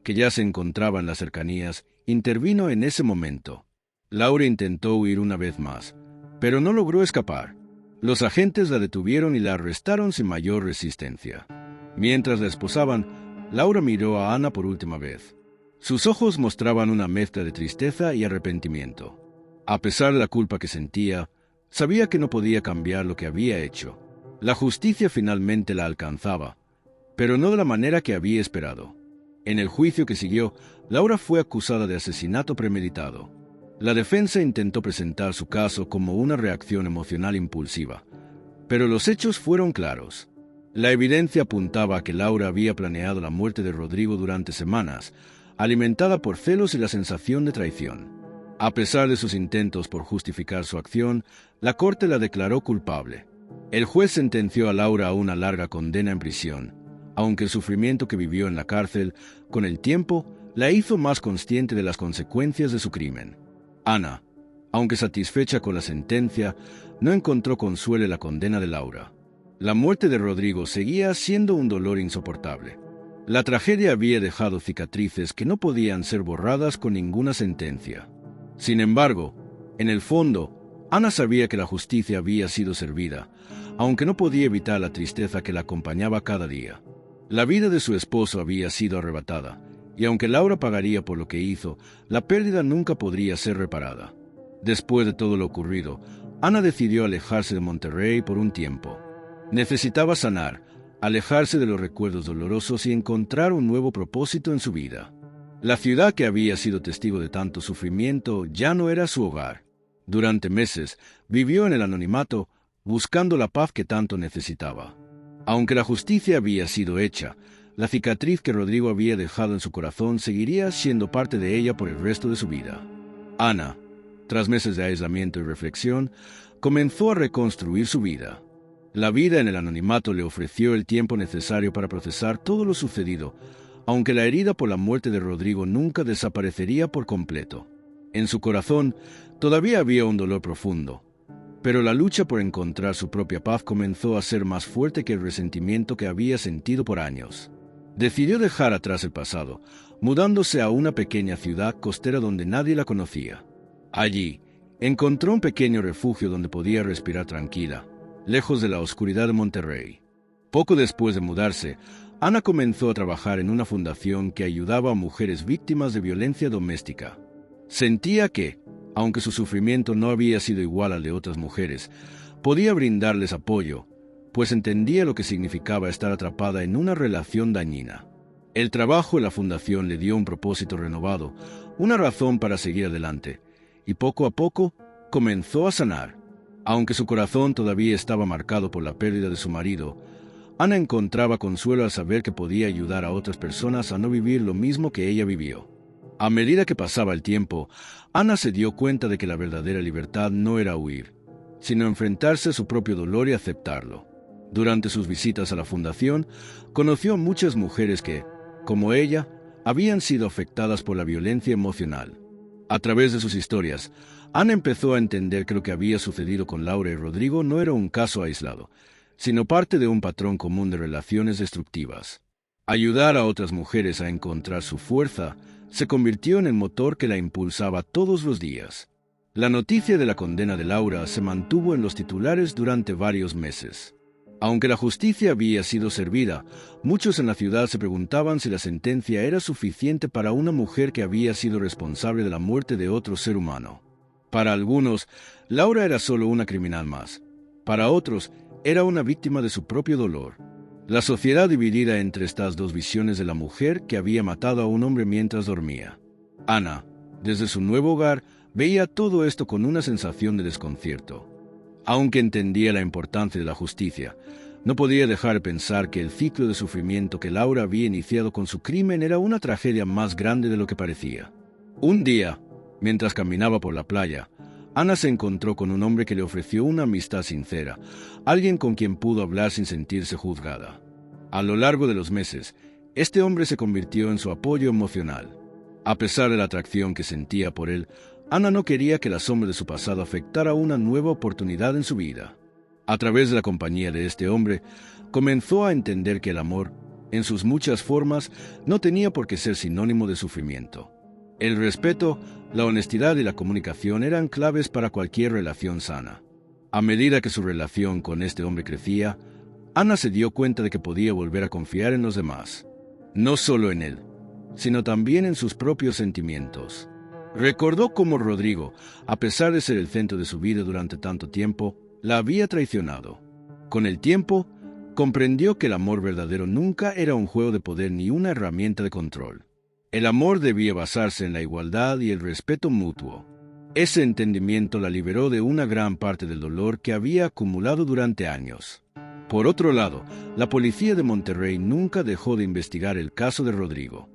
que ya se encontraba en las cercanías, intervino en ese momento. Laura intentó huir una vez más, pero no logró escapar. Los agentes la detuvieron y la arrestaron sin mayor resistencia. Mientras la esposaban, Laura miró a Ana por última vez. Sus ojos mostraban una mezcla de tristeza y arrepentimiento. A pesar de la culpa que sentía, sabía que no podía cambiar lo que había hecho. La justicia finalmente la alcanzaba, pero no de la manera que había esperado. En el juicio que siguió, Laura fue acusada de asesinato premeditado. La defensa intentó presentar su caso como una reacción emocional impulsiva, pero los hechos fueron claros. La evidencia apuntaba a que Laura había planeado la muerte de Rodrigo durante semanas, alimentada por celos y la sensación de traición. A pesar de sus intentos por justificar su acción, la corte la declaró culpable. El juez sentenció a Laura a una larga condena en prisión, aunque el sufrimiento que vivió en la cárcel, con el tiempo, la hizo más consciente de las consecuencias de su crimen. Ana, aunque satisfecha con la sentencia, no encontró consuelo en la condena de Laura. La muerte de Rodrigo seguía siendo un dolor insoportable. La tragedia había dejado cicatrices que no podían ser borradas con ninguna sentencia. Sin embargo, en el fondo, Ana sabía que la justicia había sido servida, aunque no podía evitar la tristeza que la acompañaba cada día. La vida de su esposo había sido arrebatada, y aunque Laura pagaría por lo que hizo, la pérdida nunca podría ser reparada. Después de todo lo ocurrido, Ana decidió alejarse de Monterrey por un tiempo. Necesitaba sanar, alejarse de los recuerdos dolorosos y encontrar un nuevo propósito en su vida. La ciudad que había sido testigo de tanto sufrimiento ya no era su hogar. Durante meses vivió en el anonimato, buscando la paz que tanto necesitaba. Aunque la justicia había sido hecha, la cicatriz que Rodrigo había dejado en su corazón seguiría siendo parte de ella por el resto de su vida. Ana, tras meses de aislamiento y reflexión, comenzó a reconstruir su vida. La vida en el anonimato le ofreció el tiempo necesario para procesar todo lo sucedido, aunque la herida por la muerte de Rodrigo nunca desaparecería por completo. En su corazón todavía había un dolor profundo, pero la lucha por encontrar su propia paz comenzó a ser más fuerte que el resentimiento que había sentido por años. Decidió dejar atrás el pasado, mudándose a una pequeña ciudad costera donde nadie la conocía. Allí, encontró un pequeño refugio donde podía respirar tranquila, lejos de la oscuridad de Monterrey. Poco después de mudarse, Ana comenzó a trabajar en una fundación que ayudaba a mujeres víctimas de violencia doméstica. Sentía que, aunque su sufrimiento no había sido igual al de otras mujeres, podía brindarles apoyo, pues entendía lo que significaba estar atrapada en una relación dañina. El trabajo en la fundación le dio un propósito renovado, una razón para seguir adelante, y poco a poco comenzó a sanar. Aunque su corazón todavía estaba marcado por la pérdida de su marido, Ana encontraba consuelo al saber que podía ayudar a otras personas a no vivir lo mismo que ella vivió. A medida que pasaba el tiempo, Ana se dio cuenta de que la verdadera libertad no era huir, sino enfrentarse a su propio dolor y aceptarlo. Durante sus visitas a la fundación, conoció a muchas mujeres que, como ella, habían sido afectadas por la violencia emocional. A través de sus historias, Ana empezó a entender que lo que había sucedido con Laura y Rodrigo no era un caso aislado, sino parte de un patrón común de relaciones destructivas. Ayudar a otras mujeres a encontrar su fuerza se convirtió en el motor que la impulsaba todos los días. La noticia de la condena de Laura se mantuvo en los titulares durante varios meses. Aunque la justicia había sido servida, muchos en la ciudad se preguntaban si la sentencia era suficiente para una mujer que había sido responsable de la muerte de otro ser humano. Para algunos, Laura era solo una criminal más. Para otros, era una víctima de su propio dolor. La sociedad dividida entre estas dos visiones de la mujer que había matado a un hombre mientras dormía. Ana, desde su nuevo hogar, veía todo esto con una sensación de desconcierto. Aunque entendía la importancia de la justicia, no podía dejar de pensar que el ciclo de sufrimiento que Laura había iniciado con su crimen era una tragedia más grande de lo que parecía. Un día, mientras caminaba por la playa, Ana se encontró con un hombre que le ofreció una amistad sincera, alguien con quien pudo hablar sin sentirse juzgada. A lo largo de los meses, este hombre se convirtió en su apoyo emocional. A pesar de la atracción que sentía por él, Ana no quería que la sombra de su pasado afectara una nueva oportunidad en su vida. A través de la compañía de este hombre, comenzó a entender que el amor, en sus muchas formas, no tenía por qué ser sinónimo de sufrimiento. El respeto, la honestidad y la comunicación eran claves para cualquier relación sana. A medida que su relación con este hombre crecía, Ana se dio cuenta de que podía volver a confiar en los demás. No solo en él, sino también en sus propios sentimientos. Recordó cómo Rodrigo, a pesar de ser el centro de su vida durante tanto tiempo, la había traicionado. Con el tiempo, comprendió que el amor verdadero nunca era un juego de poder ni una herramienta de control. El amor debía basarse en la igualdad y el respeto mutuo. Ese entendimiento la liberó de una gran parte del dolor que había acumulado durante años. Por otro lado, la policía de Monterrey nunca dejó de investigar el caso de Rodrigo.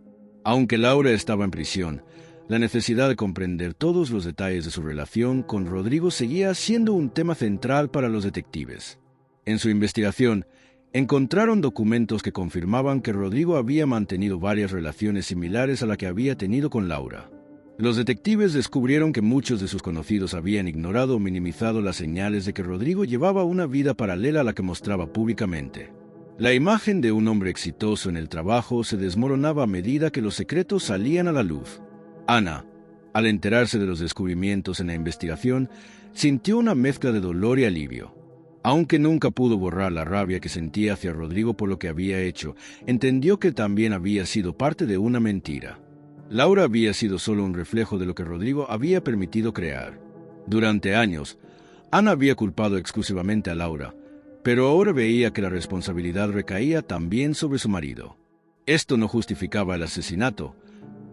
Aunque Laura estaba en prisión, la necesidad de comprender todos los detalles de su relación con Rodrigo seguía siendo un tema central para los detectives. En su investigación, encontraron documentos que confirmaban que Rodrigo había mantenido varias relaciones similares a la que había tenido con Laura. Los detectives descubrieron que muchos de sus conocidos habían ignorado o minimizado las señales de que Rodrigo llevaba una vida paralela a la que mostraba públicamente. La imagen de un hombre exitoso en el trabajo se desmoronaba a medida que los secretos salían a la luz. Ana, al enterarse de los descubrimientos en la investigación, sintió una mezcla de dolor y alivio. Aunque nunca pudo borrar la rabia que sentía hacia Rodrigo por lo que había hecho, entendió que también había sido parte de una mentira. Laura había sido solo un reflejo de lo que Rodrigo había permitido crear. Durante años, Ana había culpado exclusivamente a Laura, pero ahora veía que la responsabilidad recaía también sobre su marido. Esto no justificaba el asesinato,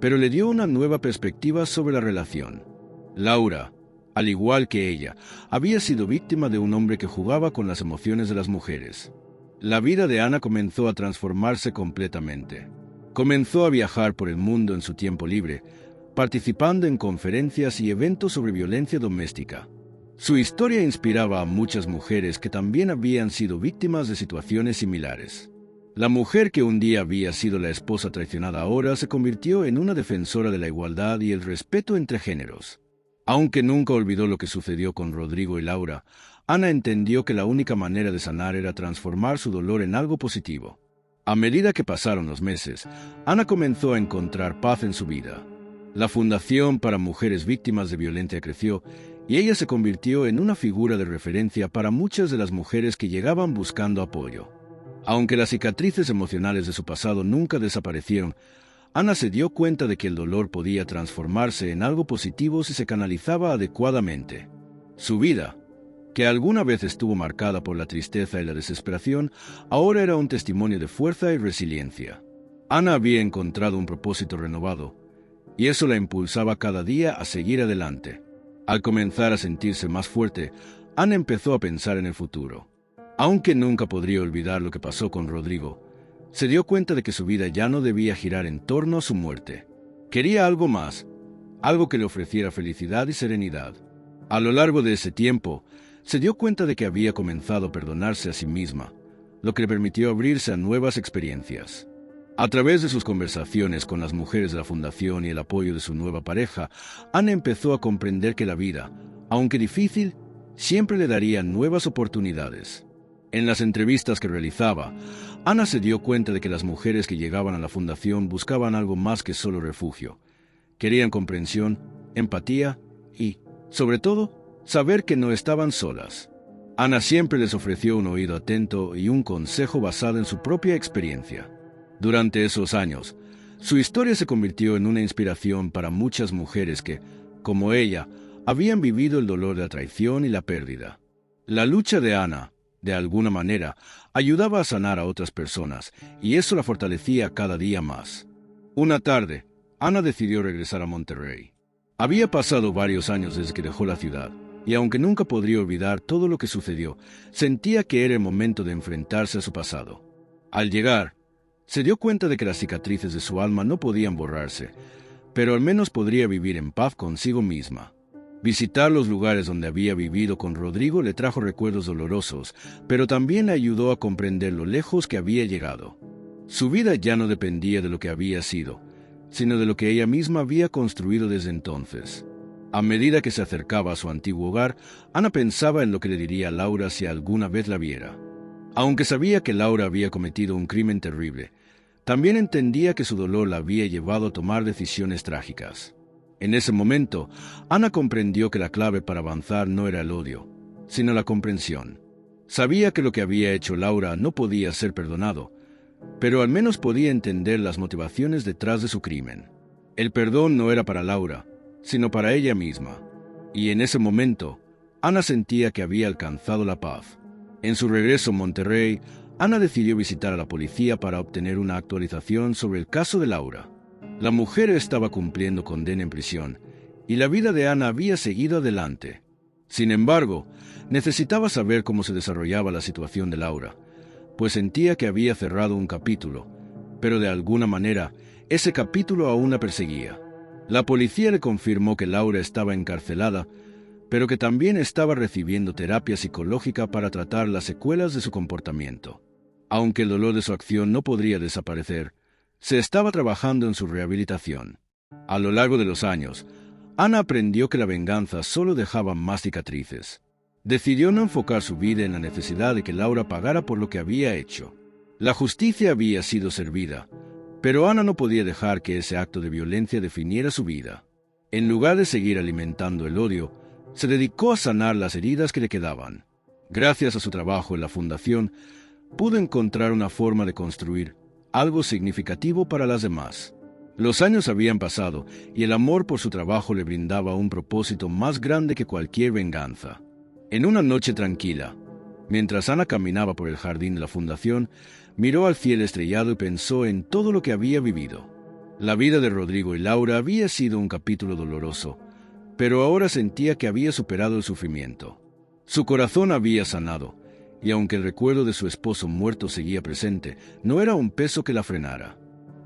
pero le dio una nueva perspectiva sobre la relación. Laura, al igual que ella, había sido víctima de un hombre que jugaba con las emociones de las mujeres. La vida de Ana comenzó a transformarse completamente. Comenzó a viajar por el mundo en su tiempo libre, participando en conferencias y eventos sobre violencia doméstica. Su historia inspiraba a muchas mujeres que también habían sido víctimas de situaciones similares. La mujer que un día había sido la esposa traicionada ahora se convirtió en una defensora de la igualdad y el respeto entre géneros. Aunque nunca olvidó lo que sucedió con Rodrigo y Laura, Ana entendió que la única manera de sanar era transformar su dolor en algo positivo. A medida que pasaron los meses, Ana comenzó a encontrar paz en su vida. La Fundación para Mujeres Víctimas de Violencia creció y ella se convirtió en una figura de referencia para muchas de las mujeres que llegaban buscando apoyo. Aunque las cicatrices emocionales de su pasado nunca desaparecieron, Ana se dio cuenta de que el dolor podía transformarse en algo positivo si se canalizaba adecuadamente. Su vida, que alguna vez estuvo marcada por la tristeza y la desesperación, ahora era un testimonio de fuerza y resiliencia. Ana había encontrado un propósito renovado, y eso la impulsaba cada día a seguir adelante. Al comenzar a sentirse más fuerte, Ana empezó a pensar en el futuro. Aunque nunca podría olvidar lo que pasó con Rodrigo, se dio cuenta de que su vida ya no debía girar en torno a su muerte. Quería algo más, algo que le ofreciera felicidad y serenidad. A lo largo de ese tiempo, se dio cuenta de que había comenzado a perdonarse a sí misma, lo que le permitió abrirse a nuevas experiencias. A través de sus conversaciones con las mujeres de la Fundación y el apoyo de su nueva pareja, Ana empezó a comprender que la vida, aunque difícil, siempre le daría nuevas oportunidades. En las entrevistas que realizaba, Ana se dio cuenta de que las mujeres que llegaban a la Fundación buscaban algo más que solo refugio. Querían comprensión, empatía y, sobre todo, saber que no estaban solas. Ana siempre les ofreció un oído atento y un consejo basado en su propia experiencia. Durante esos años, su historia se convirtió en una inspiración para muchas mujeres que, como ella, habían vivido el dolor de la traición y la pérdida. La lucha de Ana, de alguna manera, ayudaba a sanar a otras personas, y eso la fortalecía cada día más. Una tarde, Ana decidió regresar a Monterrey. Había pasado varios años desde que dejó la ciudad, y aunque nunca podría olvidar todo lo que sucedió, sentía que era el momento de enfrentarse a su pasado. Al llegar, se dio cuenta de que las cicatrices de su alma no podían borrarse, pero al menos podría vivir en paz consigo misma. Visitar los lugares donde había vivido con Rodrigo le trajo recuerdos dolorosos, pero también le ayudó a comprender lo lejos que había llegado. Su vida ya no dependía de lo que había sido, sino de lo que ella misma había construido desde entonces. A medida que se acercaba a su antiguo hogar, Ana pensaba en lo que le diría Laura si alguna vez la viera. Aunque sabía que Laura había cometido un crimen terrible, también entendía que su dolor la había llevado a tomar decisiones trágicas. En ese momento, Ana comprendió que la clave para avanzar no era el odio, sino la comprensión. Sabía que lo que había hecho Laura no podía ser perdonado, pero al menos podía entender las motivaciones detrás de su crimen. El perdón no era para Laura, sino para ella misma. Y en ese momento, Ana sentía que había alcanzado la paz. En su regreso a Monterrey, Ana decidió visitar a la policía para obtener una actualización sobre el caso de Laura. La mujer estaba cumpliendo condena en prisión, y la vida de Ana había seguido adelante. Sin embargo, necesitaba saber cómo se desarrollaba la situación de Laura, pues sentía que había cerrado un capítulo, pero de alguna manera, ese capítulo aún la perseguía. La policía le confirmó que Laura estaba encarcelada, pero que también estaba recibiendo terapia psicológica para tratar las secuelas de su comportamiento. Aunque el dolor de su acción no podría desaparecer, se estaba trabajando en su rehabilitación. A lo largo de los años, Ana aprendió que la venganza solo dejaba más cicatrices. Decidió no enfocar su vida en la necesidad de que Laura pagara por lo que había hecho. La justicia había sido servida, pero Ana no podía dejar que ese acto de violencia definiera su vida. En lugar de seguir alimentando el odio, se dedicó a sanar las heridas que le quedaban. Gracias a su trabajo en la fundación, pudo encontrar una forma de construir algo significativo para las demás. Los años habían pasado y el amor por su trabajo le brindaba un propósito más grande que cualquier venganza. En una noche tranquila, mientras Ana caminaba por el jardín de la fundación, miró al cielo estrellado y pensó en todo lo que había vivido. La vida de Rodrigo y Laura había sido un capítulo doloroso, pero ahora sentía que había superado el sufrimiento. Su corazón había sanado, y aunque el recuerdo de su esposo muerto seguía presente, no era un peso que la frenara.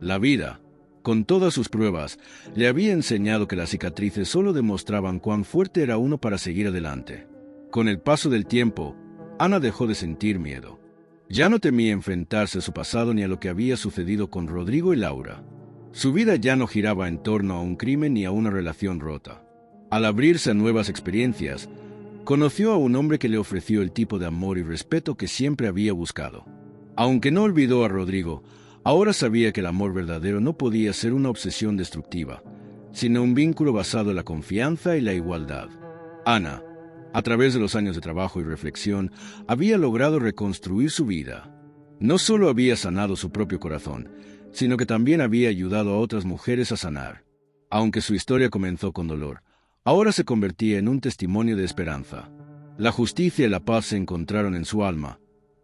La vida, con todas sus pruebas, le había enseñado que las cicatrices solo demostraban cuán fuerte era uno para seguir adelante. Con el paso del tiempo, Ana dejó de sentir miedo. Ya no temía enfrentarse a su pasado ni a lo que había sucedido con Rodrigo y Laura. Su vida ya no giraba en torno a un crimen ni a una relación rota. Al abrirse a nuevas experiencias, conoció a un hombre que le ofreció el tipo de amor y respeto que siempre había buscado. Aunque no olvidó a Rodrigo, ahora sabía que el amor verdadero no podía ser una obsesión destructiva, sino un vínculo basado en la confianza y la igualdad. Ana, a través de los años de trabajo y reflexión, había logrado reconstruir su vida. No solo había sanado su propio corazón, sino que también había ayudado a otras mujeres a sanar. Aunque su historia comenzó con dolor, ahora se convertía en un testimonio de esperanza. La justicia y la paz se encontraron en su alma,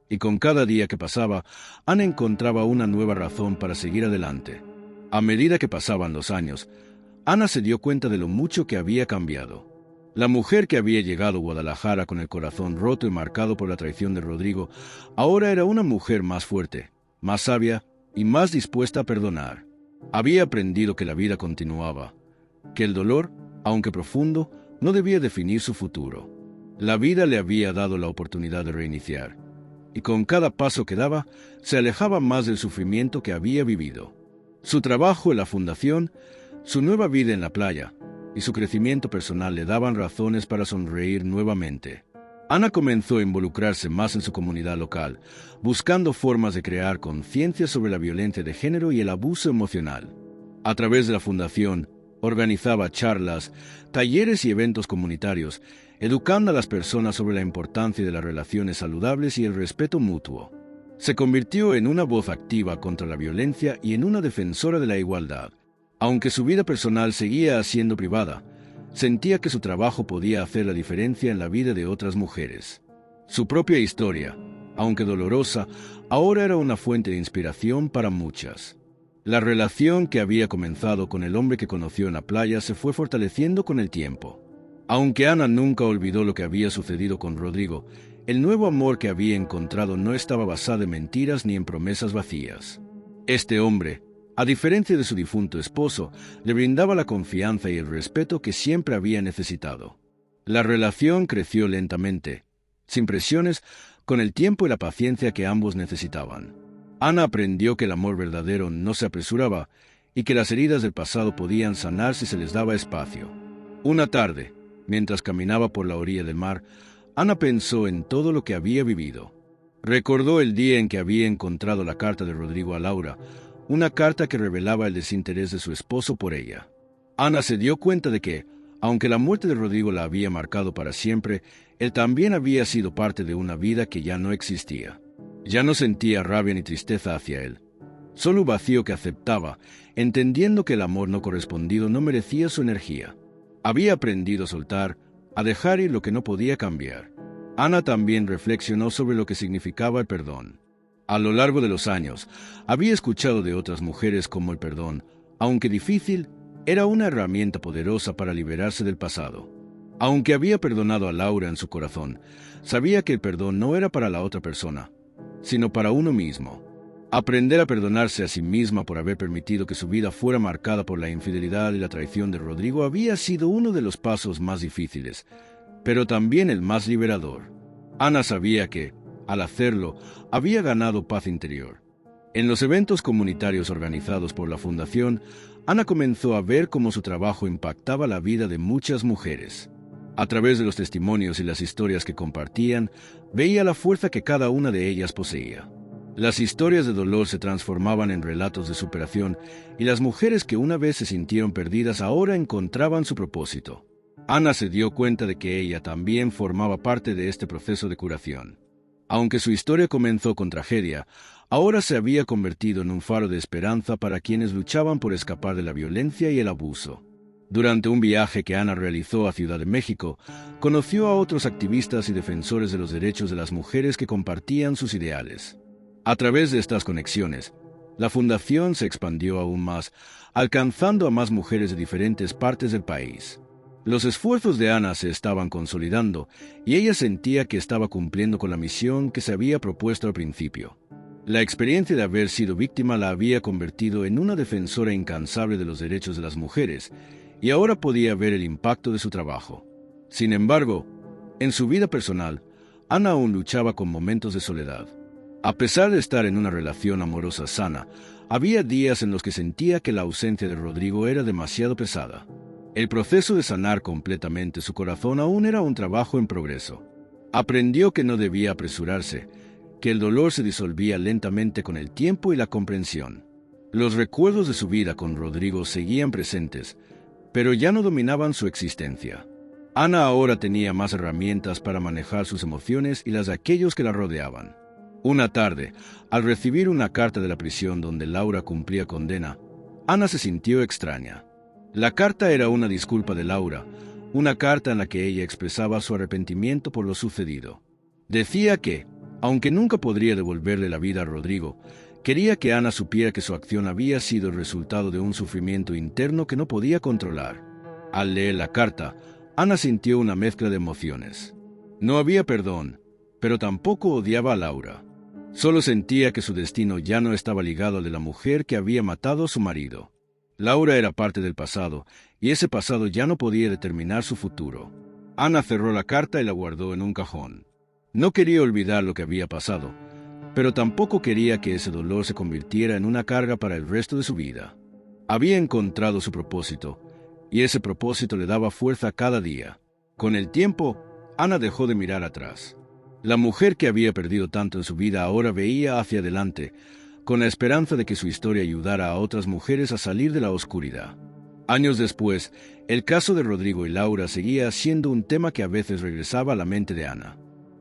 y con cada día que pasaba, Ana encontraba una nueva razón para seguir adelante. A medida que pasaban los años, Ana se dio cuenta de lo mucho que había cambiado. La mujer que había llegado a Guadalajara con el corazón roto y marcado por la traición de Rodrigo, ahora era una mujer más fuerte, más sabia y más dispuesta a perdonar. Había aprendido que la vida continuaba, que el dolor, aunque profundo, no debía definir su futuro. La vida le había dado la oportunidad de reiniciar, y con cada paso que daba, se alejaba más del sufrimiento que había vivido. Su trabajo en la fundación, su nueva vida en la playa y su crecimiento personal le daban razones para sonreír nuevamente. Ana comenzó a involucrarse más en su comunidad local, buscando formas de crear conciencia sobre la violencia de género y el abuso emocional. A través de la fundación, organizaba charlas, talleres y eventos comunitarios educando a las personas sobre la importancia de las relaciones saludables y el respeto mutuo. Se convirtió en una voz activa contra la violencia y en una defensora de la igualdad. Aunque su vida personal seguía siendo privada, sentía que su trabajo podía hacer la diferencia en la vida de otras mujeres. Su propia historia, aunque dolorosa, ahora era una fuente de inspiración para muchas. La relación que había comenzado con el hombre que conoció en la playa se fue fortaleciendo con el tiempo. Aunque Ana nunca olvidó lo que había sucedido con Rodrigo, el nuevo amor que había encontrado no estaba basado en mentiras ni en promesas vacías. Este hombre, a diferencia de su difunto esposo, le brindaba la confianza y el respeto que siempre había necesitado. La relación creció lentamente, sin presiones, con el tiempo y la paciencia que ambos necesitaban. Ana aprendió que el amor verdadero no se apresuraba y que las heridas del pasado podían sanar si se les daba espacio. Una tarde, mientras caminaba por la orilla del mar, Ana pensó en todo lo que había vivido. Recordó el día en que había encontrado la carta de Rodrigo a Laura, una carta que revelaba el desinterés de su esposo por ella. Ana se dio cuenta de que, aunque la muerte de Rodrigo la había marcado para siempre, él también había sido parte de una vida que ya no existía. Ya no sentía rabia ni tristeza hacia él, solo un vacío que aceptaba, entendiendo que el amor no correspondido no merecía su energía. Había aprendido a soltar, a dejar ir lo que no podía cambiar. Ana también reflexionó sobre lo que significaba el perdón. A lo largo de los años, había escuchado de otras mujeres cómo el perdón, aunque difícil, era una herramienta poderosa para liberarse del pasado. Aunque había perdonado a Laura en su corazón, sabía que el perdón no era para la otra persona, sino para uno mismo. Aprender a perdonarse a sí misma por haber permitido que su vida fuera marcada por la infidelidad y la traición de Rodrigo había sido uno de los pasos más difíciles, pero también el más liberador. Ana sabía que, al hacerlo, había ganado paz interior. En los eventos comunitarios organizados por la Fundación, Ana comenzó a ver cómo su trabajo impactaba la vida de muchas mujeres. A través de los testimonios y las historias que compartían, veía la fuerza que cada una de ellas poseía. Las historias de dolor se transformaban en relatos de superación y las mujeres que una vez se sintieron perdidas ahora encontraban su propósito. Ana se dio cuenta de que ella también formaba parte de este proceso de curación. Aunque su historia comenzó con tragedia, ahora se había convertido en un faro de esperanza para quienes luchaban por escapar de la violencia y el abuso. Durante un viaje que Ana realizó a Ciudad de México, conoció a otros activistas y defensores de los derechos de las mujeres que compartían sus ideales. A través de estas conexiones, la fundación se expandió aún más, alcanzando a más mujeres de diferentes partes del país. Los esfuerzos de Ana se estaban consolidando y ella sentía que estaba cumpliendo con la misión que se había propuesto al principio. La experiencia de haber sido víctima la había convertido en una defensora incansable de los derechos de las mujeres y ahora podía ver el impacto de su trabajo. Sin embargo, en su vida personal, Ana aún luchaba con momentos de soledad. A pesar de estar en una relación amorosa sana, había días en los que sentía que la ausencia de Rodrigo era demasiado pesada. El proceso de sanar completamente su corazón aún era un trabajo en progreso. Aprendió que no debía apresurarse, que el dolor se disolvía lentamente con el tiempo y la comprensión. Los recuerdos de su vida con Rodrigo seguían presentes, pero ya no dominaban su existencia. Ana ahora tenía más herramientas para manejar sus emociones y las de aquellos que la rodeaban. Una tarde, al recibir una carta de la prisión donde Laura cumplía condena, Ana se sintió extraña. La carta era una disculpa de Laura, una carta en la que ella expresaba su arrepentimiento por lo sucedido. Decía que, aunque nunca podría devolverle la vida a Rodrigo, quería que Ana supiera que su acción había sido el resultado de un sufrimiento interno que no podía controlar. Al leer la carta, Ana sintió una mezcla de emociones. No había perdón, pero tampoco odiaba a Laura. Solo sentía que su destino ya no estaba ligado al de la mujer que había matado a su marido. Laura era parte del pasado, y ese pasado ya no podía determinar su futuro. Ana cerró la carta y la guardó en un cajón. No quería olvidar lo que había pasado, pero tampoco quería que ese dolor se convirtiera en una carga para el resto de su vida. Había encontrado su propósito, y ese propósito le daba fuerza cada día. Con el tiempo, Ana dejó de mirar atrás. La mujer que había perdido tanto en su vida ahora veía hacia adelante, con la esperanza de que su historia ayudara a otras mujeres a salir de la oscuridad. Años después, el caso de Rodrigo y Laura seguía siendo un tema que a veces regresaba a la mente de Ana.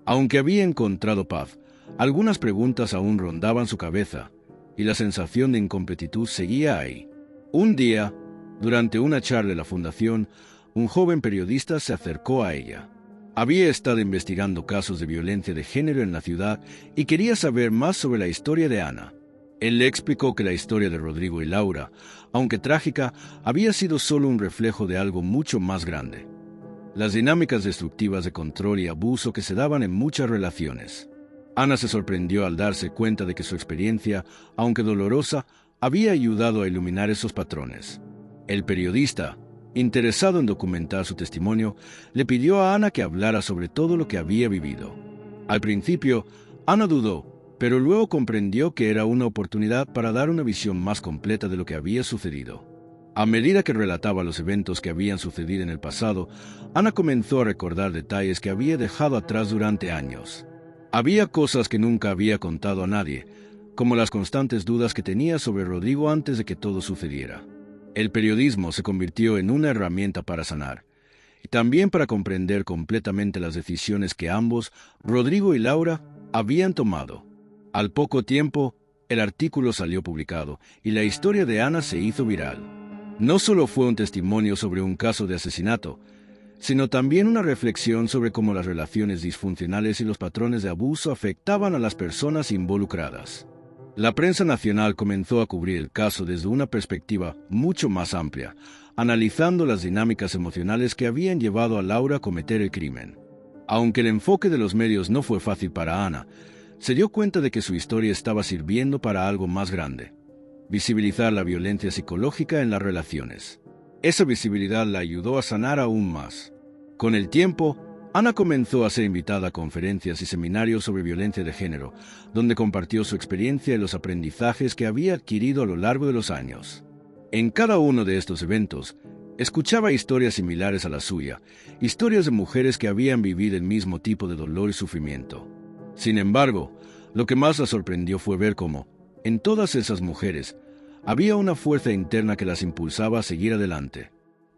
Aunque había encontrado paz, algunas preguntas aún rondaban su cabeza, y la sensación de incompletitud seguía ahí. Un día, durante una charla de la fundación, un joven periodista se acercó a ella. Había estado investigando casos de violencia de género en la ciudad y quería saber más sobre la historia de Ana. Él le explicó que la historia de Rodrigo y Laura, aunque trágica, había sido solo un reflejo de algo mucho más grande: las dinámicas destructivas de control y abuso que se daban en muchas relaciones. Ana se sorprendió al darse cuenta de que su experiencia, aunque dolorosa, había ayudado a iluminar esos patrones. El periodista, interesado en documentar su testimonio, le pidió a Ana que hablara sobre todo lo que había vivido. Al principio, Ana dudó, pero luego comprendió que era una oportunidad para dar una visión más completa de lo que había sucedido. A medida que relataba los eventos que habían sucedido en el pasado, Ana comenzó a recordar detalles que había dejado atrás durante años. Había cosas que nunca había contado a nadie, como las constantes dudas que tenía sobre Rodrigo antes de que todo sucediera. El periodismo se convirtió en una herramienta para sanar, y también para comprender completamente las decisiones que ambos, Rodrigo y Laura, habían tomado. Al poco tiempo, el artículo salió publicado, y la historia de Ana se hizo viral. No solo fue un testimonio sobre un caso de asesinato, sino también una reflexión sobre cómo las relaciones disfuncionales y los patrones de abuso afectaban a las personas involucradas. La prensa nacional comenzó a cubrir el caso desde una perspectiva mucho más amplia, analizando las dinámicas emocionales que habían llevado a Laura a cometer el crimen. Aunque el enfoque de los medios no fue fácil para Ana, se dio cuenta de que su historia estaba sirviendo para algo más grande: visibilizar la violencia psicológica en las relaciones. Esa visibilidad la ayudó a sanar aún más. Con el tiempo, Ana comenzó a ser invitada a conferencias y seminarios sobre violencia de género, donde compartió su experiencia y los aprendizajes que había adquirido a lo largo de los años. En cada uno de estos eventos, escuchaba historias similares a la suya, historias de mujeres que habían vivido el mismo tipo de dolor y sufrimiento. Sin embargo, lo que más la sorprendió fue ver cómo, en todas esas mujeres, había una fuerza interna que las impulsaba a seguir adelante.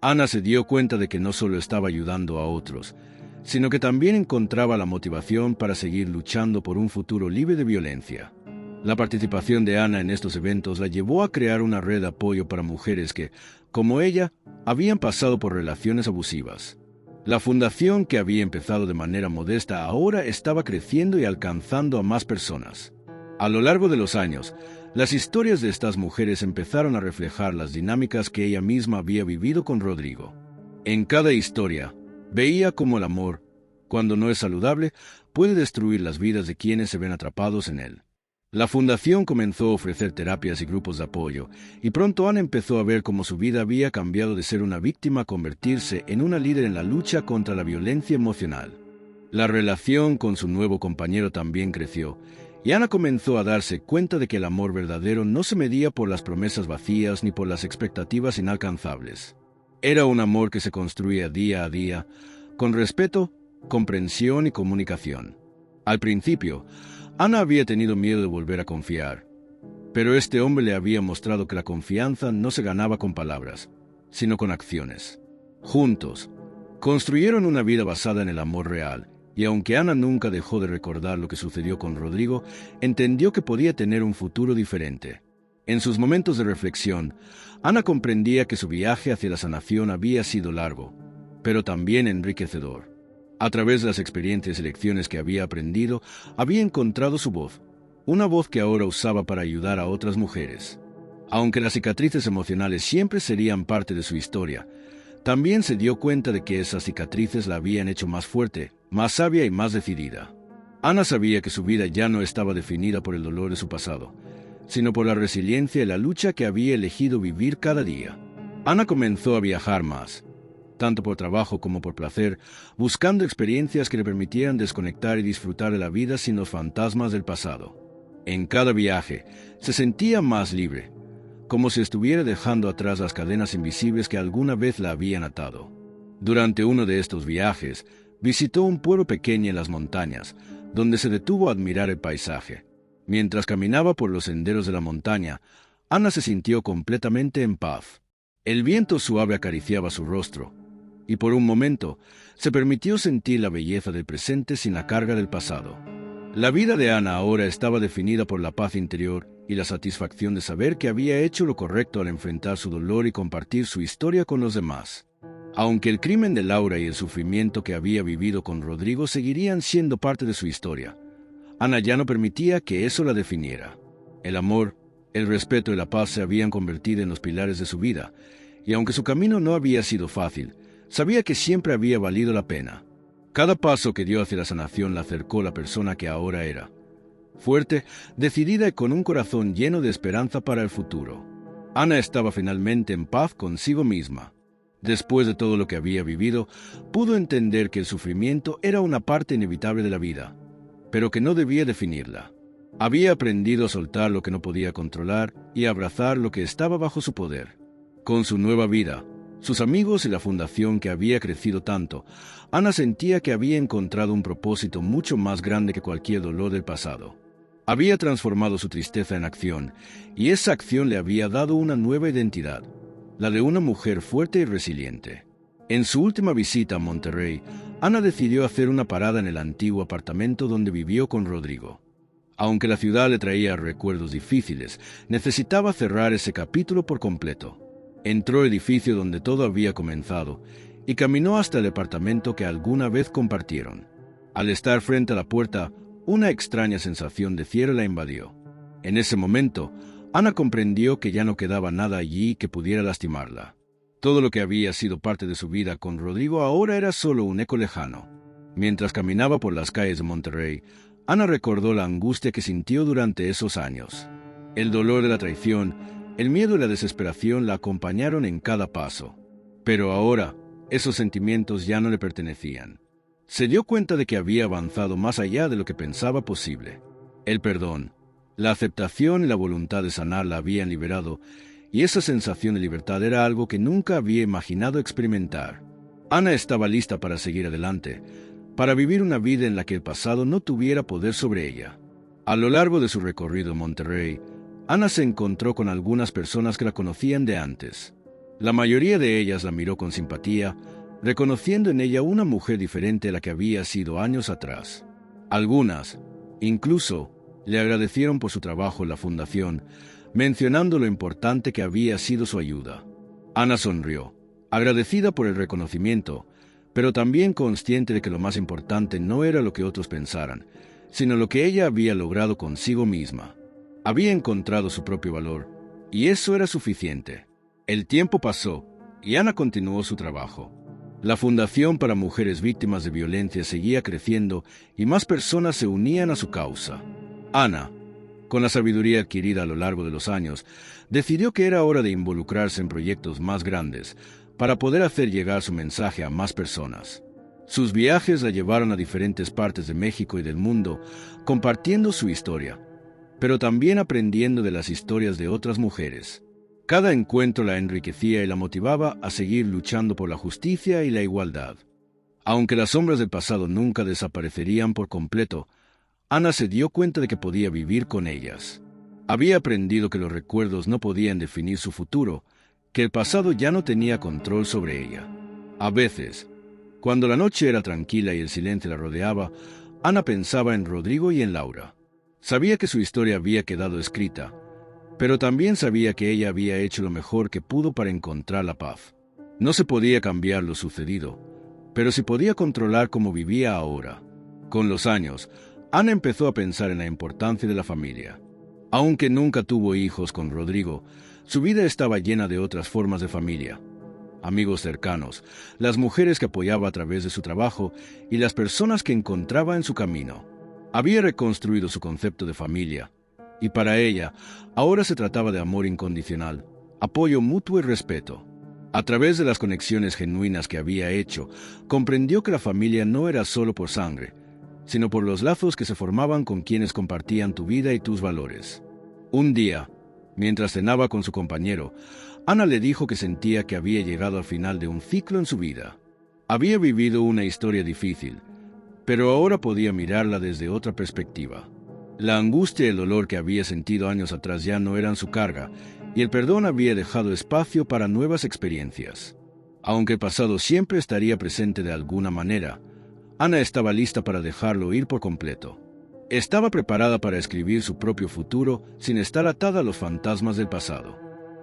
Ana se dio cuenta de que no solo estaba ayudando a otros, sino que también encontraba la motivación para seguir luchando por un futuro libre de violencia. La participación de Ana en estos eventos la llevó a crear una red de apoyo para mujeres que, como ella, habían pasado por relaciones abusivas. La fundación, que había empezado de manera modesta, ahora estaba creciendo y alcanzando a más personas. A lo largo de los años, las historias de estas mujeres empezaron a reflejar las dinámicas que ella misma había vivido con Rodrigo. En cada historia, veía cómo el amor, cuando no es saludable, puede destruir las vidas de quienes se ven atrapados en él. La fundación comenzó a ofrecer terapias y grupos de apoyo, y pronto Ana empezó a ver cómo su vida había cambiado de ser una víctima a convertirse en una líder en la lucha contra la violencia emocional. La relación con su nuevo compañero también creció, y Ana comenzó a darse cuenta de que el amor verdadero no se medía por las promesas vacías ni por las expectativas inalcanzables. Era un amor que se construía día a día, con respeto, comprensión y comunicación. Al principio, Ana había tenido miedo de volver a confiar, pero este hombre le había mostrado que la confianza no se ganaba con palabras, sino con acciones. Juntos, construyeron una vida basada en el amor real, y aunque Ana nunca dejó de recordar lo que sucedió con Rodrigo, entendió que podía tener un futuro diferente. En sus momentos de reflexión, Ana comprendía que su viaje hacia la sanación había sido largo, pero también enriquecedor. A través de las experiencias y lecciones que había aprendido, había encontrado su voz, una voz que ahora usaba para ayudar a otras mujeres. Aunque las cicatrices emocionales siempre serían parte de su historia, también se dio cuenta de que esas cicatrices la habían hecho más fuerte, más sabia y más decidida. Ana sabía que su vida ya no estaba definida por el dolor de su pasado, sino por la resiliencia y la lucha que había elegido vivir cada día. Ana comenzó a viajar más, tanto por trabajo como por placer, buscando experiencias que le permitieran desconectar y disfrutar de la vida sin los fantasmas del pasado. En cada viaje, se sentía más libre, como si estuviera dejando atrás las cadenas invisibles que alguna vez la habían atado. Durante uno de estos viajes, visitó un pueblo pequeño en las montañas, donde se detuvo a admirar el paisaje. Mientras caminaba por los senderos de la montaña, Ana se sintió completamente en paz. El viento suave acariciaba su rostro, y por un momento se permitió sentir la belleza del presente sin la carga del pasado. La vida de Ana ahora estaba definida por la paz interior y la satisfacción de saber que había hecho lo correcto al enfrentar su dolor y compartir su historia con los demás. Aunque el crimen de Laura y el sufrimiento que había vivido con Rodrigo seguirían siendo parte de su historia, Ana ya no permitía que eso la definiera. El amor, el respeto y la paz se habían convertido en los pilares de su vida, y aunque su camino no había sido fácil, sabía que siempre había valido la pena. Cada paso que dio hacia la sanación la acercó a la persona que ahora era. Fuerte, decidida y con un corazón lleno de esperanza para el futuro. Ana estaba finalmente en paz consigo misma. Después de todo lo que había vivido, pudo entender que el sufrimiento era una parte inevitable de la vida, pero que no debía definirla. Había aprendido a soltar lo que no podía controlar y a abrazar lo que estaba bajo su poder. Con su nueva vida, sus amigos y la fundación que había crecido tanto, Ana sentía que había encontrado un propósito mucho más grande que cualquier dolor del pasado. Había transformado su tristeza en acción, y esa acción le había dado una nueva identidad, la de una mujer fuerte y resiliente. En su última visita a Monterrey, Ana decidió hacer una parada en el antiguo apartamento donde vivió con Rodrigo. Aunque la ciudad le traía recuerdos difíciles, necesitaba cerrar ese capítulo por completo. Entró al edificio donde todo había comenzado y caminó hasta el departamento que alguna vez compartieron. Al estar frente a la puerta, una extraña sensación de cierre la invadió. En ese momento, Ana comprendió que ya no quedaba nada allí que pudiera lastimarla. Todo lo que había sido parte de su vida con Rodrigo ahora era solo un eco lejano. Mientras caminaba por las calles de Monterrey, Ana recordó la angustia que sintió durante esos años. El dolor de la traición, el miedo y la desesperación la acompañaron en cada paso. Pero ahora, esos sentimientos ya no le pertenecían. Se dio cuenta de que había avanzado más allá de lo que pensaba posible. El perdón, la aceptación y la voluntad de sanar la habían liberado, y esa sensación de libertad era algo que nunca había imaginado experimentar. Ana estaba lista para seguir adelante, para vivir una vida en la que el pasado no tuviera poder sobre ella. A lo largo de su recorrido en Monterrey, Ana se encontró con algunas personas que la conocían de antes. La mayoría de ellas la miró con simpatía, reconociendo en ella una mujer diferente a la que había sido años atrás. Algunas, incluso, le agradecieron por su trabajo en la fundación, mencionando lo importante que había sido su ayuda. Ana sonrió, agradecida por el reconocimiento, pero también consciente de que lo más importante no era lo que otros pensaran, sino lo que ella había logrado consigo misma. Había encontrado su propio valor, y eso era suficiente. El tiempo pasó, y Ana continuó su trabajo. La Fundación para Mujeres Víctimas de Violencia seguía creciendo y más personas se unían a su causa. Ana, con la sabiduría adquirida a lo largo de los años, decidió que era hora de involucrarse en proyectos más grandes para poder hacer llegar su mensaje a más personas. Sus viajes la llevaron a diferentes partes de México y del mundo, compartiendo su historia, pero también aprendiendo de las historias de otras mujeres. Cada encuentro la enriquecía y la motivaba a seguir luchando por la justicia y la igualdad. Aunque las sombras del pasado nunca desaparecerían por completo, Ana se dio cuenta de que podía vivir con ellas. Había aprendido que los recuerdos no podían definir su futuro, que el pasado ya no tenía control sobre ella. A veces, cuando la noche era tranquila y el silencio la rodeaba, Ana pensaba en Rodrigo y en Laura. Sabía que su historia había quedado escrita, pero también sabía que ella había hecho lo mejor que pudo para encontrar la paz. No se podía cambiar lo sucedido, pero sí podía controlar cómo vivía ahora. Con los años, Ana empezó a pensar en la importancia de la familia. Aunque nunca tuvo hijos con Rodrigo, su vida estaba llena de otras formas de familia. Amigos cercanos, las mujeres que apoyaba a través de su trabajo y las personas que encontraba en su camino. Había reconstruido su concepto de familia, y para ella, ahora se trataba de amor incondicional, apoyo mutuo y respeto. A través de las conexiones genuinas que había hecho, comprendió que la familia no era solo por sangre, sino por los lazos que se formaban con quienes compartían tu vida y tus valores. Un día, mientras cenaba con su compañero, Ana le dijo que sentía que había llegado al final de un ciclo en su vida. Había vivido una historia difícil, pero ahora podía mirarla desde otra perspectiva. La angustia y el dolor que había sentido años atrás ya no eran su carga, y el perdón había dejado espacio para nuevas experiencias. Aunque el pasado siempre estaría presente de alguna manera, Ana estaba lista para dejarlo ir por completo. Estaba preparada para escribir su propio futuro sin estar atada a los fantasmas del pasado.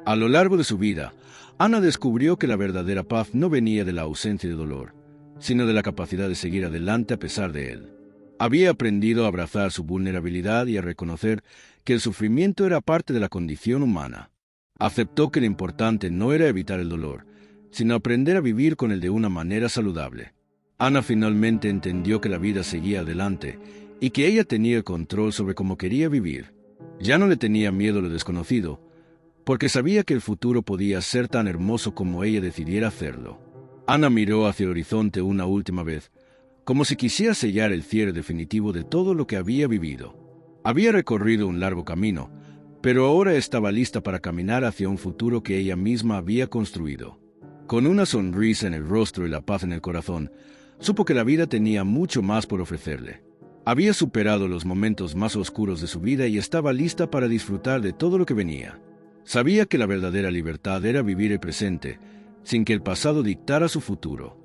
A lo largo de su vida, Ana descubrió que la verdadera paz no venía de la ausencia de dolor, sino de la capacidad de seguir adelante a pesar de él. Había aprendido a abrazar su vulnerabilidad y a reconocer que el sufrimiento era parte de la condición humana. Aceptó que lo importante no era evitar el dolor, sino aprender a vivir con él de una manera saludable. Ana finalmente entendió que la vida seguía adelante y que ella tenía el control sobre cómo quería vivir. Ya no le tenía miedo a lo desconocido, porque sabía que el futuro podía ser tan hermoso como ella decidiera hacerlo. Ana miró hacia el horizonte una última vez, como si quisiera sellar el cierre definitivo de todo lo que había vivido. Había recorrido un largo camino, pero ahora estaba lista para caminar hacia un futuro que ella misma había construido. Con una sonrisa en el rostro y la paz en el corazón, supo que la vida tenía mucho más por ofrecerle. Había superado los momentos más oscuros de su vida y estaba lista para disfrutar de todo lo que venía. Sabía que la verdadera libertad era vivir el presente, sin que el pasado dictara su futuro.